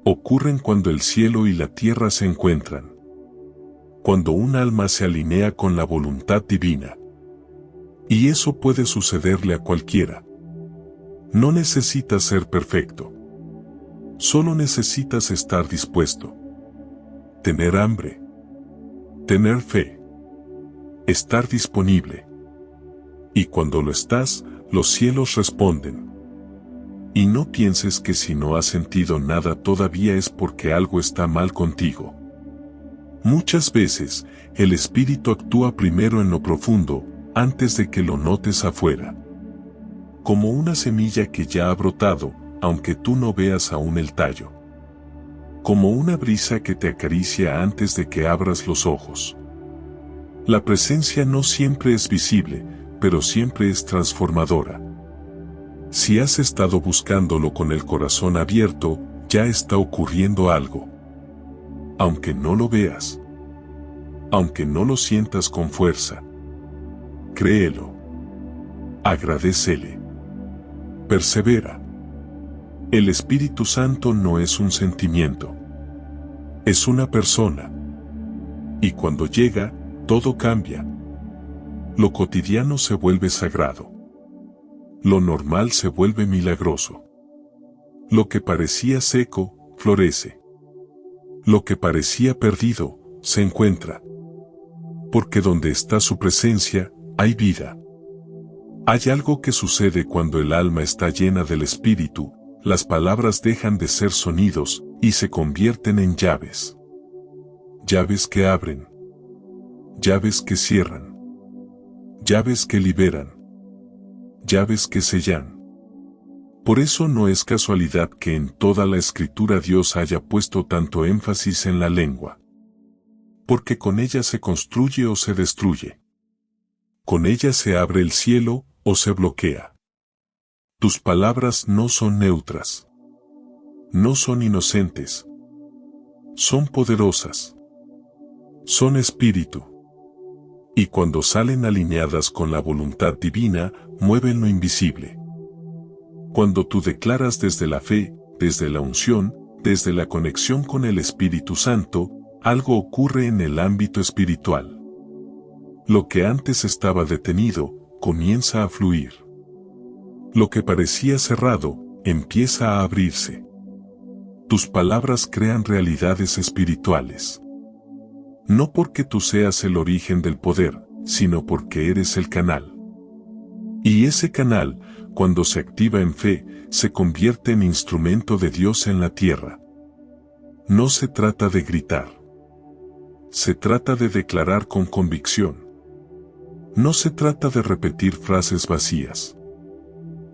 Ocurren cuando el cielo y la tierra se encuentran. Cuando un alma se alinea con la voluntad divina. Y eso puede sucederle a cualquiera. No necesitas ser perfecto. Solo necesitas estar dispuesto. Tener hambre. Tener fe. Estar disponible. Y cuando lo estás, los cielos responden. Y no pienses que si no has sentido nada todavía es porque algo está mal contigo. Muchas veces, el Espíritu actúa primero en lo profundo, antes de que lo notes afuera. Como una semilla que ya ha brotado, aunque tú no veas aún el tallo. Como una brisa que te acaricia antes de que abras los ojos. La presencia no siempre es visible, pero siempre es transformadora. Si has estado buscándolo con el corazón abierto, ya está ocurriendo algo. Aunque no lo veas. Aunque no lo sientas con fuerza. Créelo. Agradécele. Persevera. El Espíritu Santo no es un sentimiento. Es una persona. Y cuando llega, todo cambia. Lo cotidiano se vuelve sagrado. Lo normal se vuelve milagroso. Lo que parecía seco, florece. Lo que parecía perdido, se encuentra. Porque donde está su presencia, hay vida. Hay algo que sucede cuando el alma está llena del Espíritu, las palabras dejan de ser sonidos y se convierten en llaves. Llaves que abren. Llaves que cierran. Llaves que liberan. Llaves que sellan. Por eso no es casualidad que en toda la Escritura Dios haya puesto tanto énfasis en la lengua. Porque con ella se construye o se destruye. Con ella se abre el cielo o se bloquea. Tus palabras no son neutras. No son inocentes. Son poderosas. Son espíritu. Y cuando salen alineadas con la voluntad divina, mueven lo invisible. Cuando tú declaras desde la fe, desde la unción, desde la conexión con el Espíritu Santo, algo ocurre en el ámbito espiritual. Lo que antes estaba detenido, comienza a fluir. Lo que parecía cerrado, empieza a abrirse. Tus palabras crean realidades espirituales. No porque tú seas el origen del poder, sino porque eres el canal. Y ese canal, cuando se activa en fe, se convierte en instrumento de Dios en la tierra. No se trata de gritar. Se trata de declarar con convicción. No se trata de repetir frases vacías.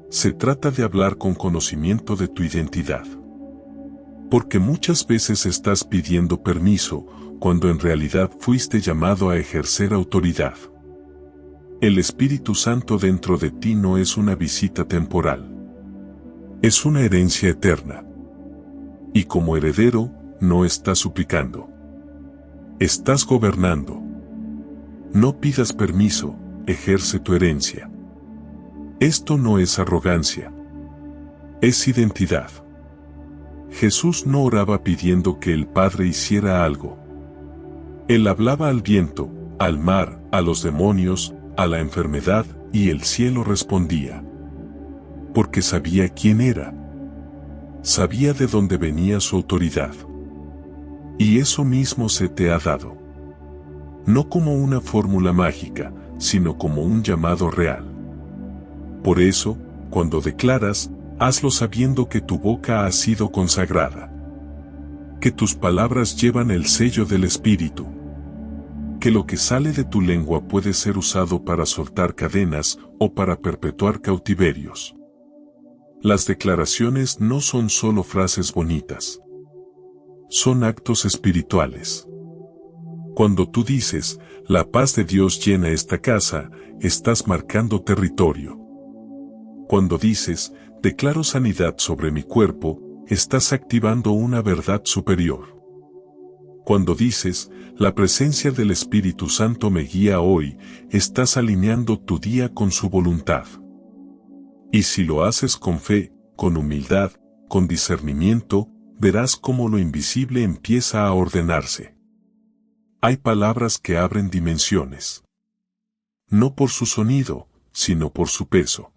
Se trata de hablar con conocimiento de tu identidad. Porque muchas veces estás pidiendo permiso, cuando en realidad fuiste llamado a ejercer autoridad. El Espíritu Santo dentro de ti no es una visita temporal. Es una herencia eterna. Y como heredero, no estás suplicando. Estás gobernando. No pidas permiso, ejerce tu herencia. Esto no es arrogancia. Es identidad. Jesús no oraba pidiendo que el Padre hiciera algo. Él hablaba al viento, al mar, a los demonios, a la enfermedad, y el cielo respondía. Porque sabía quién era. Sabía de dónde venía su autoridad. Y eso mismo se te ha dado. No como una fórmula mágica, sino como un llamado real. Por eso, cuando declaras, hazlo sabiendo que tu boca ha sido consagrada. Que tus palabras llevan el sello del Espíritu. Que lo que sale de tu lengua puede ser usado para soltar cadenas o para perpetuar cautiverios. Las declaraciones no son solo frases bonitas. Son actos espirituales. Cuando tú dices, la paz de Dios llena esta casa, estás marcando territorio. Cuando dices, declaro sanidad sobre mi cuerpo, estás activando una verdad superior. Cuando dices, la presencia del Espíritu Santo me guía hoy, estás alineando tu día con su voluntad. Y si lo haces con fe, con humildad, con discernimiento, verás cómo lo invisible empieza a ordenarse. Hay palabras que abren dimensiones. No por su sonido, sino por su peso.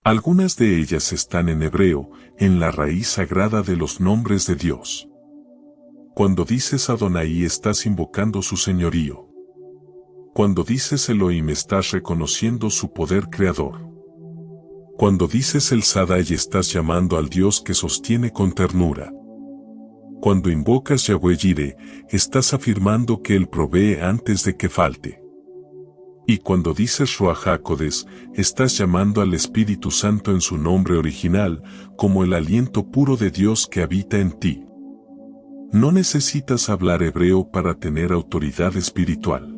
Algunas de ellas están en hebreo, en la raíz sagrada de los nombres de Dios. Cuando dices Adonai estás invocando su señorío. Cuando dices Elohim estás reconociendo su poder creador. Cuando dices el Shaddai estás llamando al Dios que sostiene con ternura. Cuando invocas Yahweh Jireh, estás afirmando que Él provee antes de que falte. Y cuando dices Ruach HaKodesh, estás llamando al Espíritu Santo en su nombre original, como el aliento puro de Dios que habita en ti. No necesitas hablar hebreo para tener autoridad espiritual.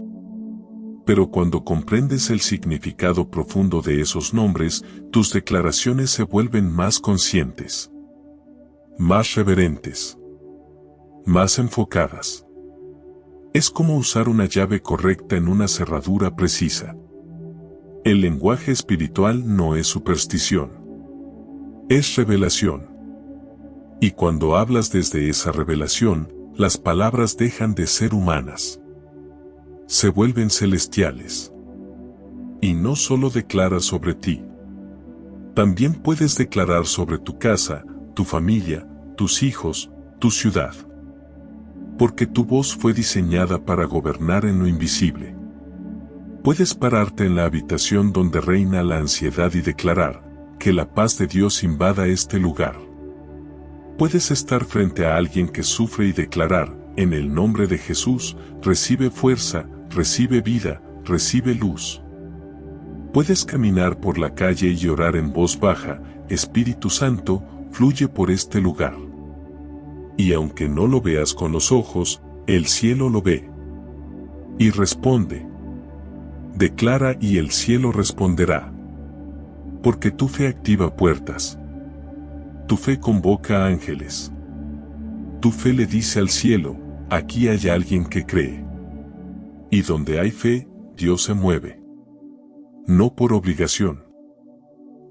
Pero cuando comprendes el significado profundo de esos nombres, tus declaraciones se vuelven más conscientes, más reverentes, más enfocadas. Es como usar una llave correcta en una cerradura precisa. El lenguaje espiritual no es superstición. Es revelación. Y cuando hablas desde esa revelación, las palabras dejan de ser humanas. Se vuelven celestiales. Y no solo declaras sobre ti. También puedes declarar sobre tu casa, tu familia, tus hijos, tu ciudad. Porque tu voz fue diseñada para gobernar en lo invisible. Puedes pararte en la habitación donde reina la ansiedad y declarar que la paz de Dios invada este lugar. Puedes estar frente a alguien que sufre y declarar, en el nombre de Jesús, recibe fuerza, recibe vida, recibe luz. Puedes caminar por la calle y orar en voz baja, Espíritu Santo, fluye por este lugar. Y aunque no lo veas con los ojos, el cielo lo ve. Y responde. Declara y el cielo responderá. Porque tu fe activa puertas. Tu fe convoca a ángeles. Tu fe le dice al cielo, aquí hay alguien que cree. Y donde hay fe, Dios se mueve. No por obligación,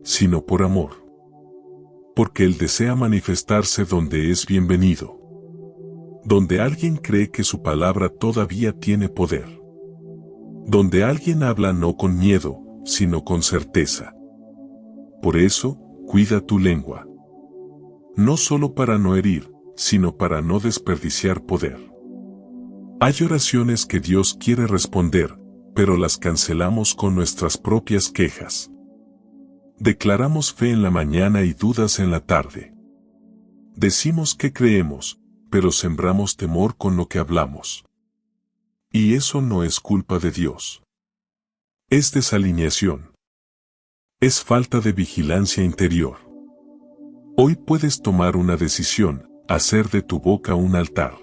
sino por amor. porque Él desea manifestarse donde es bienvenido, donde alguien cree que su palabra todavía tiene poder, donde alguien habla no con miedo, sino con certeza. Por eso, cuida tu lengua, no solo para no herir, sino para no desperdiciar poder. Hay oraciones que Dios quiere responder, pero las cancelamos con nuestras propias quejas. Declaramos fe en la mañana y dudas en la tarde. Decimos que creemos, pero sembramos temor con lo que hablamos. Y eso no es culpa de Dios. Es desalineación. Es falta de vigilancia interior. Hoy puedes tomar una decisión, hacer de tu boca un altar,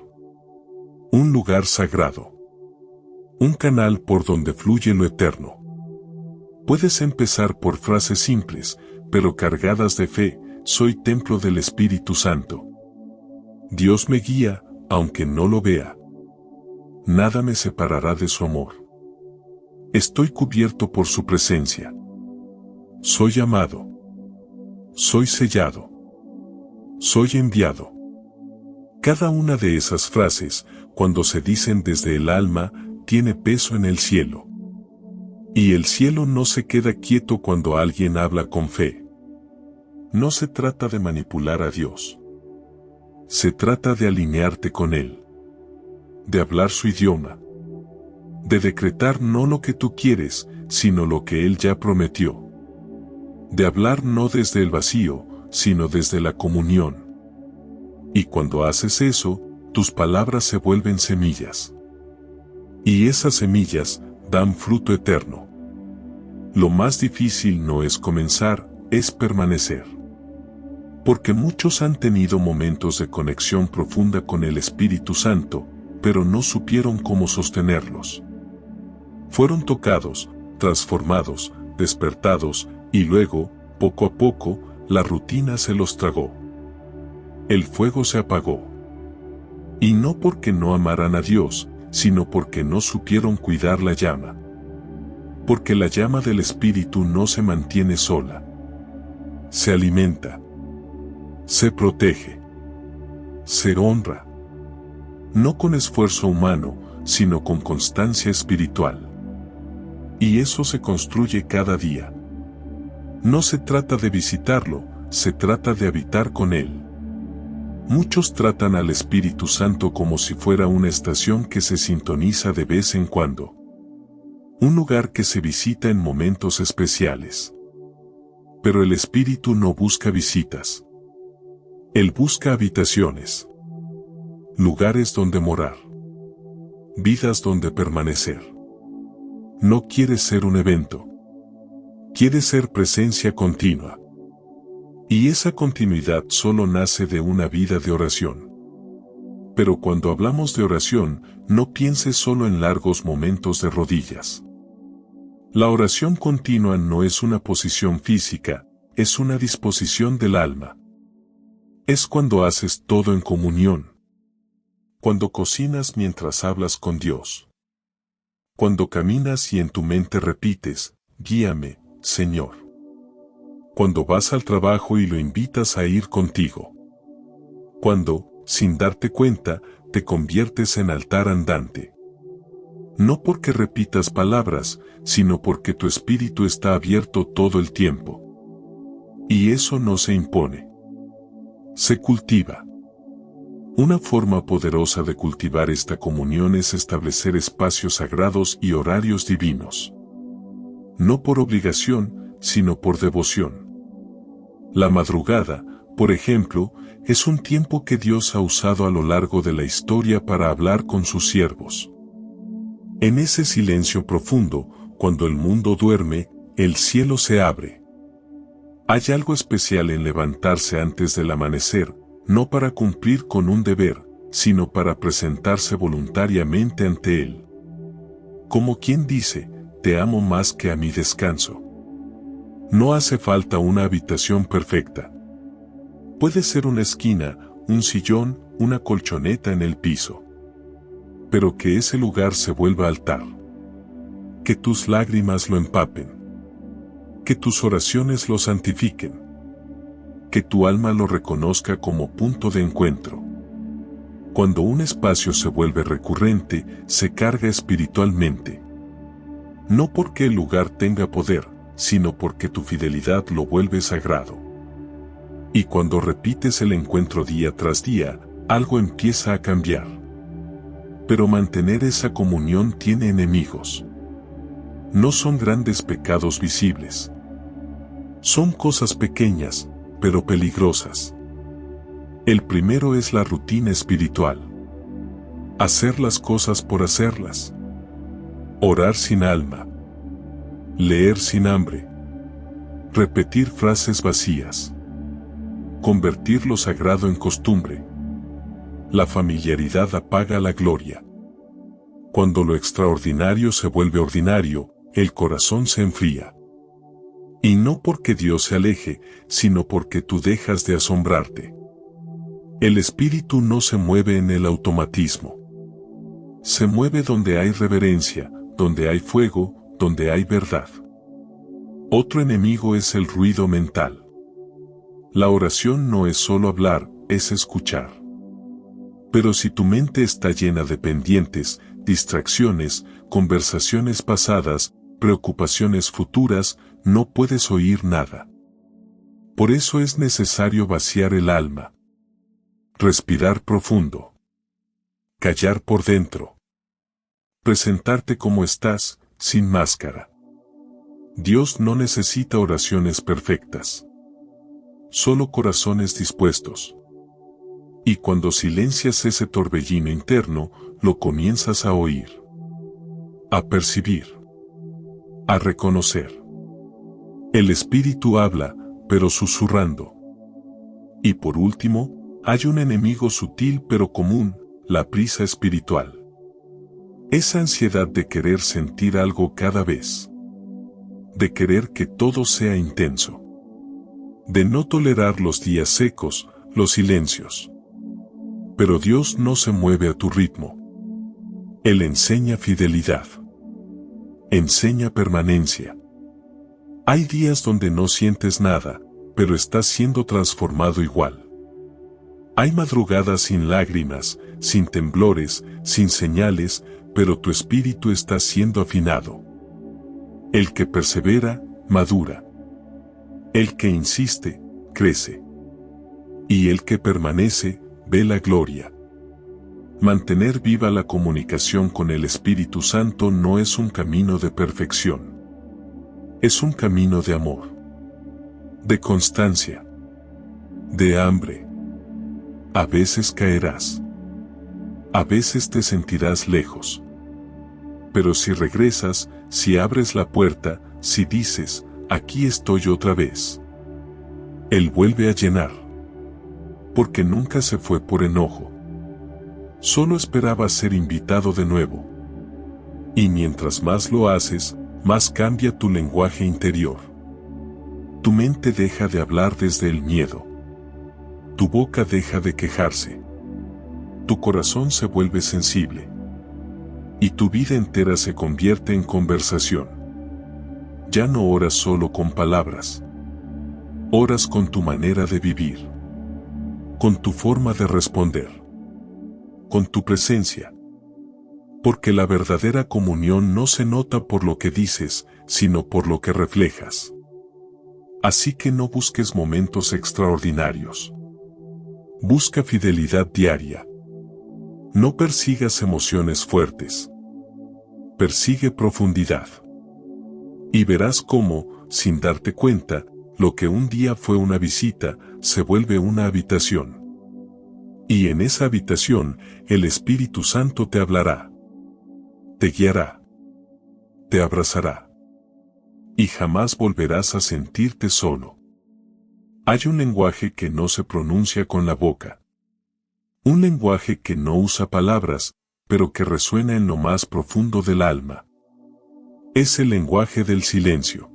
un lugar sagrado, un canal por donde fluye lo eterno. Puedes empezar por frases simples, pero cargadas de fe: soy templo del Espíritu Santo. Dios me guía, aunque no lo vea. Nada me separará de su amor. Estoy cubierto por su presencia. Soy amado. Soy sellado. Soy enviado. Cada una de esas frases, cuando se dicen desde el alma, tiene peso en el cielo. Y el cielo no se queda quieto cuando alguien habla con fe. No se trata de manipular a Dios. Se trata de alinearte con Él. De hablar su idioma. De decretar no lo que tú quieres, sino lo que Él ya prometió. De hablar no desde el vacío, sino desde la comunión. Y cuando haces eso, tus palabras se vuelven semillas. Y esas semillas dan fruto eterno. Lo más difícil no es comenzar, es permanecer. Porque muchos han tenido momentos de conexión profunda con el Espíritu Santo, pero no supieron cómo sostenerlos. Fueron tocados, transformados, despertados, y luego, poco a poco, la rutina se los tragó. El fuego se apagó. Y no porque no amaran a Dios, sino porque no supieron cuidar la llama. Porque la llama del Espíritu no se mantiene sola. Se alimenta. Se protege. Se honra. No con esfuerzo humano, sino con constancia espiritual. Y eso se construye cada día. No se trata de visitarlo, se trata de habitar con Él. Muchos tratan al Espíritu Santo como si fuera una estación que se sintoniza de vez en cuando. Un lugar que se visita en momentos especiales. Pero el Espíritu no busca visitas. Él busca habitaciones. Lugares donde morar. Vidas donde permanecer. No quiere ser un evento. Quiere ser presencia continua. Y esa continuidad solo nace de una vida de oración. Pero cuando hablamos de oración, no pienses solo en largos momentos de rodillas. La oración continua no es una posición física, es una disposición del alma. Es cuando haces todo en comunión. Cuando cocinas mientras hablas con Dios. Cuando caminas y en tu mente repites: guíame, Señor. Cuando vas al trabajo y lo invitas a ir contigo. Cuando, sin darte cuenta, te conviertes en altar andante. No porque repitas palabras, sino porque tu espíritu está abierto todo el tiempo. Y eso no se impone. Se cultiva. Una forma poderosa de cultivar esta comunión es establecer espacios sagrados y horarios divinos. No por obligación, sino por devoción. La madrugada, por ejemplo, es un tiempo que Dios ha usado a lo largo de la historia para hablar con sus siervos. En ese silencio profundo, cuando el mundo duerme, el cielo se abre. Hay algo especial en levantarse antes del amanecer, no para cumplir con un deber, sino para presentarse voluntariamente ante Él. Como quien dice: te amo más que a mi descanso. No hace falta una habitación perfecta. Puede ser una esquina, un sillón, una colchoneta en el piso. Pero que ese lugar se vuelva altar. Que tus lágrimas lo empapen. Que tus oraciones lo santifiquen. que tu alma lo reconozca como punto de encuentro. Cuando un espacio se vuelve recurrente, se carga espiritualmente. No porque el lugar tenga poder, sino porque tu fidelidad lo vuelve sagrado. Y cuando repites el encuentro día tras día, algo empieza a cambiar. Pero mantener esa comunión tiene enemigos. No son grandes pecados visibles. Son cosas pequeñas, pero peligrosas. El primero es la rutina espiritual. Hacer las cosas por hacerlas. Orar sin alma. Leer sin hambre. Repetir frases vacías. Convertir lo sagrado en costumbre. La familiaridad apaga la gloria. Cuando lo extraordinario se vuelve ordinario, el corazón se enfría. Y no porque Dios se aleje, sino porque tú dejas de asombrarte. El espíritu no se mueve en el automatismo. Se mueve donde hay reverencia, donde hay fuego, donde hay verdad. Otro enemigo es el ruido mental. La oración no es solo hablar, es escuchar. Pero si tu mente está llena de pendientes, distracciones, conversaciones pasadas, preocupaciones futuras, no puedes oír nada. Por eso es necesario vaciar el alma. Respirar profundo. Callar por dentro. Presentarte como estás, sin máscara. Dios no necesita oraciones perfectas. Solo corazones dispuestos. Y cuando silencias ese torbellino interno, lo comienzas a oír. A percibir. A reconocer. El espíritu habla, pero susurrando. Y por último, hay un enemigo sutil pero común, la prisa espiritual. Esa ansiedad de querer sentir algo cada vez. De querer que todo sea intenso. De no tolerar los días secos, los silencios. Pero Dios no se mueve a tu ritmo. Él enseña fidelidad. Enseña permanencia. Hay días donde no sientes nada, pero estás siendo transformado igual. Hay madrugadas sin lágrimas, sin temblores, sin señales, pero tu espíritu está siendo afinado. El que persevera, madura. El que insiste, crece. Y el que permanece, ve la gloria. Mantener viva la comunicación con el Espíritu Santo no es un camino de perfección. Es un camino de amor. De constancia. De hambre. A veces caerás. A veces te sentirás lejos. Pero si regresas, si abres la puerta, si dices, aquí estoy otra vez. Él vuelve a llenar. Porque nunca se fue por enojo. Solo esperaba ser invitado de nuevo. Y mientras más lo haces, más cambia tu lenguaje interior. Tu mente deja de hablar desde el miedo. Tu boca deja de quejarse. Tu corazón se vuelve sensible. Y tu vida entera se convierte en conversación. Ya no oras solo con palabras. Oras con tu manera de vivir. Con tu forma de responder. Con tu presencia. Porque la verdadera comunión no se nota por lo que dices, sino por lo que reflejas. Así que no busques momentos extraordinarios. Busca fidelidad diaria. No persigas emociones fuertes. Persigue profundidad. Y verás cómo, sin darte cuenta, lo que un día fue una visita, se vuelve una habitación. Y en esa habitación, el Espíritu Santo te hablará. Te guiará. Te abrazará. Y jamás volverás a sentirte solo. Hay un lenguaje que no se pronuncia con la boca. Un lenguaje que no usa palabras, pero que resuena en lo más profundo del alma. Es el lenguaje del silencio.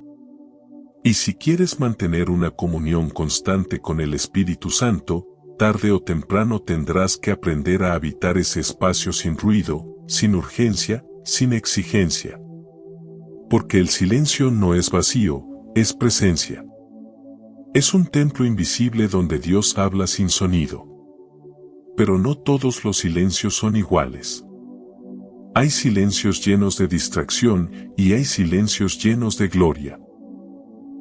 Y si quieres mantener una comunión constante con el Espíritu Santo, tarde o temprano tendrás que aprender a habitar ese espacio sin ruido, sin urgencia, sin exigencia. Porque el silencio no es vacío, es presencia. Es un templo invisible donde Dios habla sin sonido. Pero no todos los silencios son iguales. Hay silencios llenos de distracción y hay silencios llenos de gloria.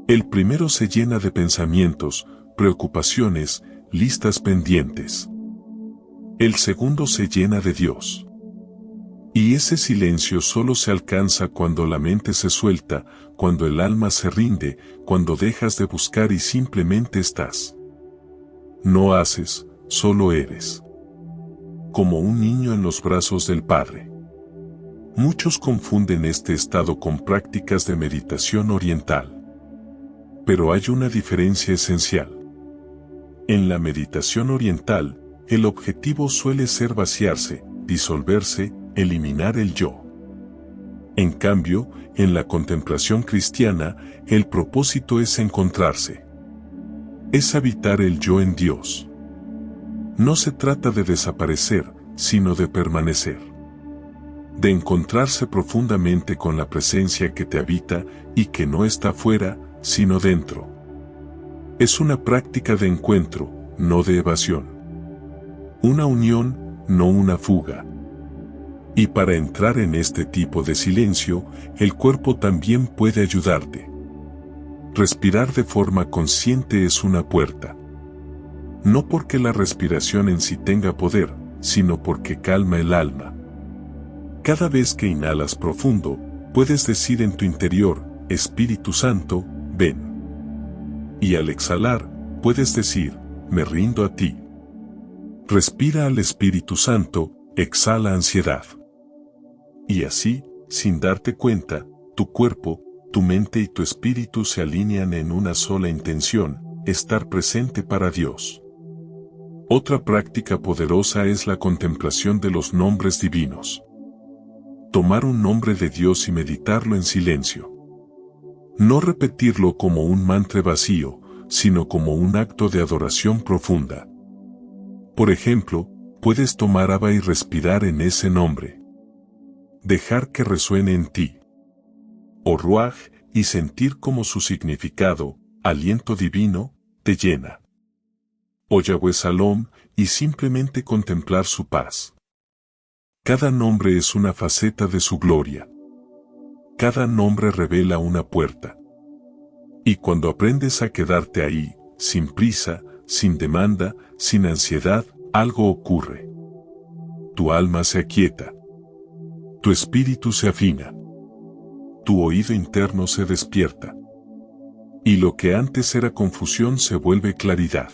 El primero se llena de pensamientos, preocupaciones, listas pendientes. El segundo se llena de Dios. Y ese silencio solo se alcanza cuando la mente se suelta, cuando el alma se rinde, cuando dejas de buscar y simplemente estás. No haces, solo eres. Como un niño en los brazos del Padre. Muchos confunden este estado con prácticas de meditación oriental. Pero hay una diferencia esencial. En la meditación oriental, el objetivo suele ser vaciarse, disolverse, eliminar el yo. En cambio, en la contemplación cristiana, el propósito es encontrarse. Es habitar el yo en Dios. No se trata de desaparecer, sino de permanecer. De encontrarse profundamente con la presencia que te habita y que no está fuera, sino dentro. Es una práctica de encuentro, no de evasión. Una unión, no una fuga. Y para entrar en este tipo de silencio, el cuerpo también puede ayudarte. Respirar de forma consciente es una puerta. No porque la respiración en sí tenga poder, sino porque calma el alma. Cada vez que inhalas profundo, puedes decir en tu interior, Espíritu Santo, ven. Y al exhalar, puedes decir, me rindo a ti. Respira al Espíritu Santo, exhala ansiedad. Y así, sin darte cuenta, tu cuerpo, tu mente y tu espíritu se alinean en una sola intención, estar presente para Dios. Otra práctica poderosa es la contemplación de los nombres divinos. Tomar un nombre de Dios y meditarlo en silencio. No repetirlo como un mantra vacío, sino como un acto de adoración profunda. Por ejemplo, puedes tomar Abba y respirar en ese nombre. Dejar que resuene en ti. O Ruaj, y sentir como su significado, aliento divino, te llena. O Yahweh Salom, y simplemente contemplar su paz. Cada nombre es una faceta de su gloria. Cada nombre revela una puerta. Y cuando aprendes a quedarte ahí, sin prisa, sin demanda, sin ansiedad, algo ocurre. Tu alma se aquieta. Tu espíritu se afina. Tu oído interno se despierta. Y lo que antes era confusión se vuelve claridad.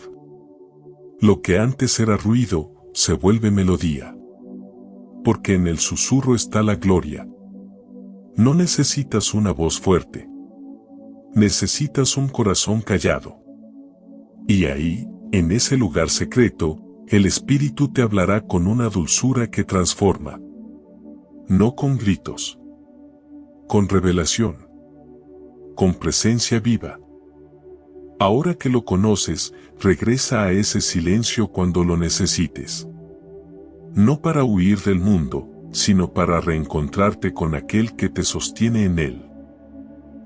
Lo que antes era ruido, se vuelve melodía. Porque en el susurro está la gloria. No necesitas una voz fuerte. Necesitas un corazón callado. Y ahí, en ese lugar secreto, el Espíritu te hablará con una dulzura que transforma. No con gritos. Con revelación. Con presencia viva. Ahora que lo conoces, regresa a ese silencio cuando lo necesites. No para huir del mundo, sino para reencontrarte con aquel que te sostiene en él.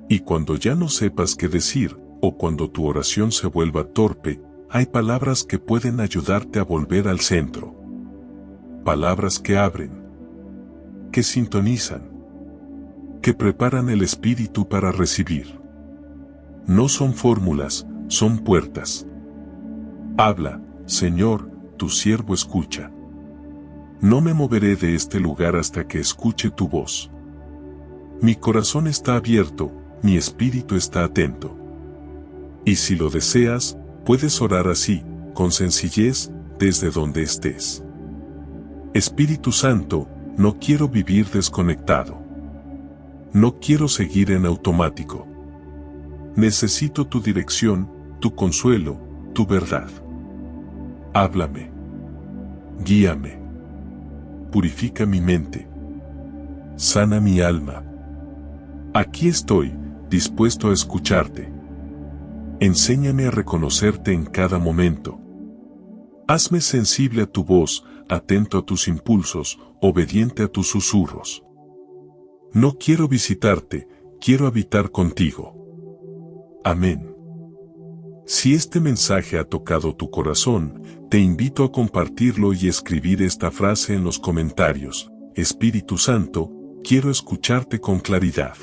Y cuando ya no sepas qué decir, o cuando tu oración se vuelva torpe, hay palabras que pueden ayudarte a volver al centro. Palabras que abren. Que sintonizan, que preparan el espíritu para recibir. No son fórmulas, son puertas. Habla, Señor, tu siervo escucha. No me moveré de este lugar hasta que escuche tu voz. Mi corazón está abierto, mi espíritu está atento. Y si lo deseas, puedes orar así, con sencillez, desde donde estés. Espíritu Santo, no quiero vivir desconectado. No quiero seguir en automático. Necesito tu dirección, tu consuelo, tu verdad. Háblame. Guíame. Purifica mi mente. Sana mi alma. Aquí estoy, dispuesto a escucharte. Enséñame a reconocerte en cada momento. Hazme sensible a tu voz, atento a tus impulsos, obediente a tus susurros. No quiero visitarte, quiero habitar contigo. Amén. Si este mensaje ha tocado tu corazón, te invito a compartirlo y escribir esta frase en los comentarios: Espíritu Santo, quiero escucharte con claridad.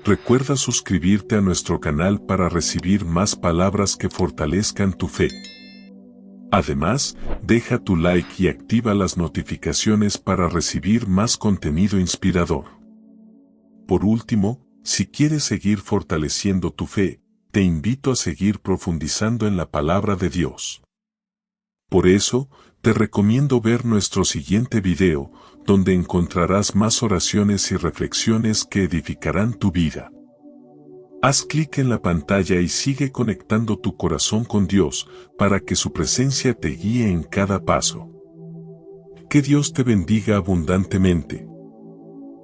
Recuerda suscribirte a nuestro canal para recibir más palabras que fortalezcan tu fe. Además, deja tu like y activa las notificaciones para recibir más contenido inspirador. Por último, si quieres seguir fortaleciendo tu fe, te invito a seguir profundizando en la palabra de Dios. Por eso, te recomiendo ver nuestro siguiente video, donde encontrarás más oraciones y reflexiones que edificarán tu vida. Haz clic en la pantalla y sigue conectando tu corazón con Dios, para que su presencia te guíe en cada paso. Que Dios te bendiga abundantemente.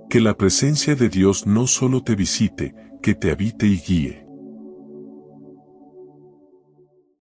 Que la presencia de Dios no solo te visite, que te habite y guíe.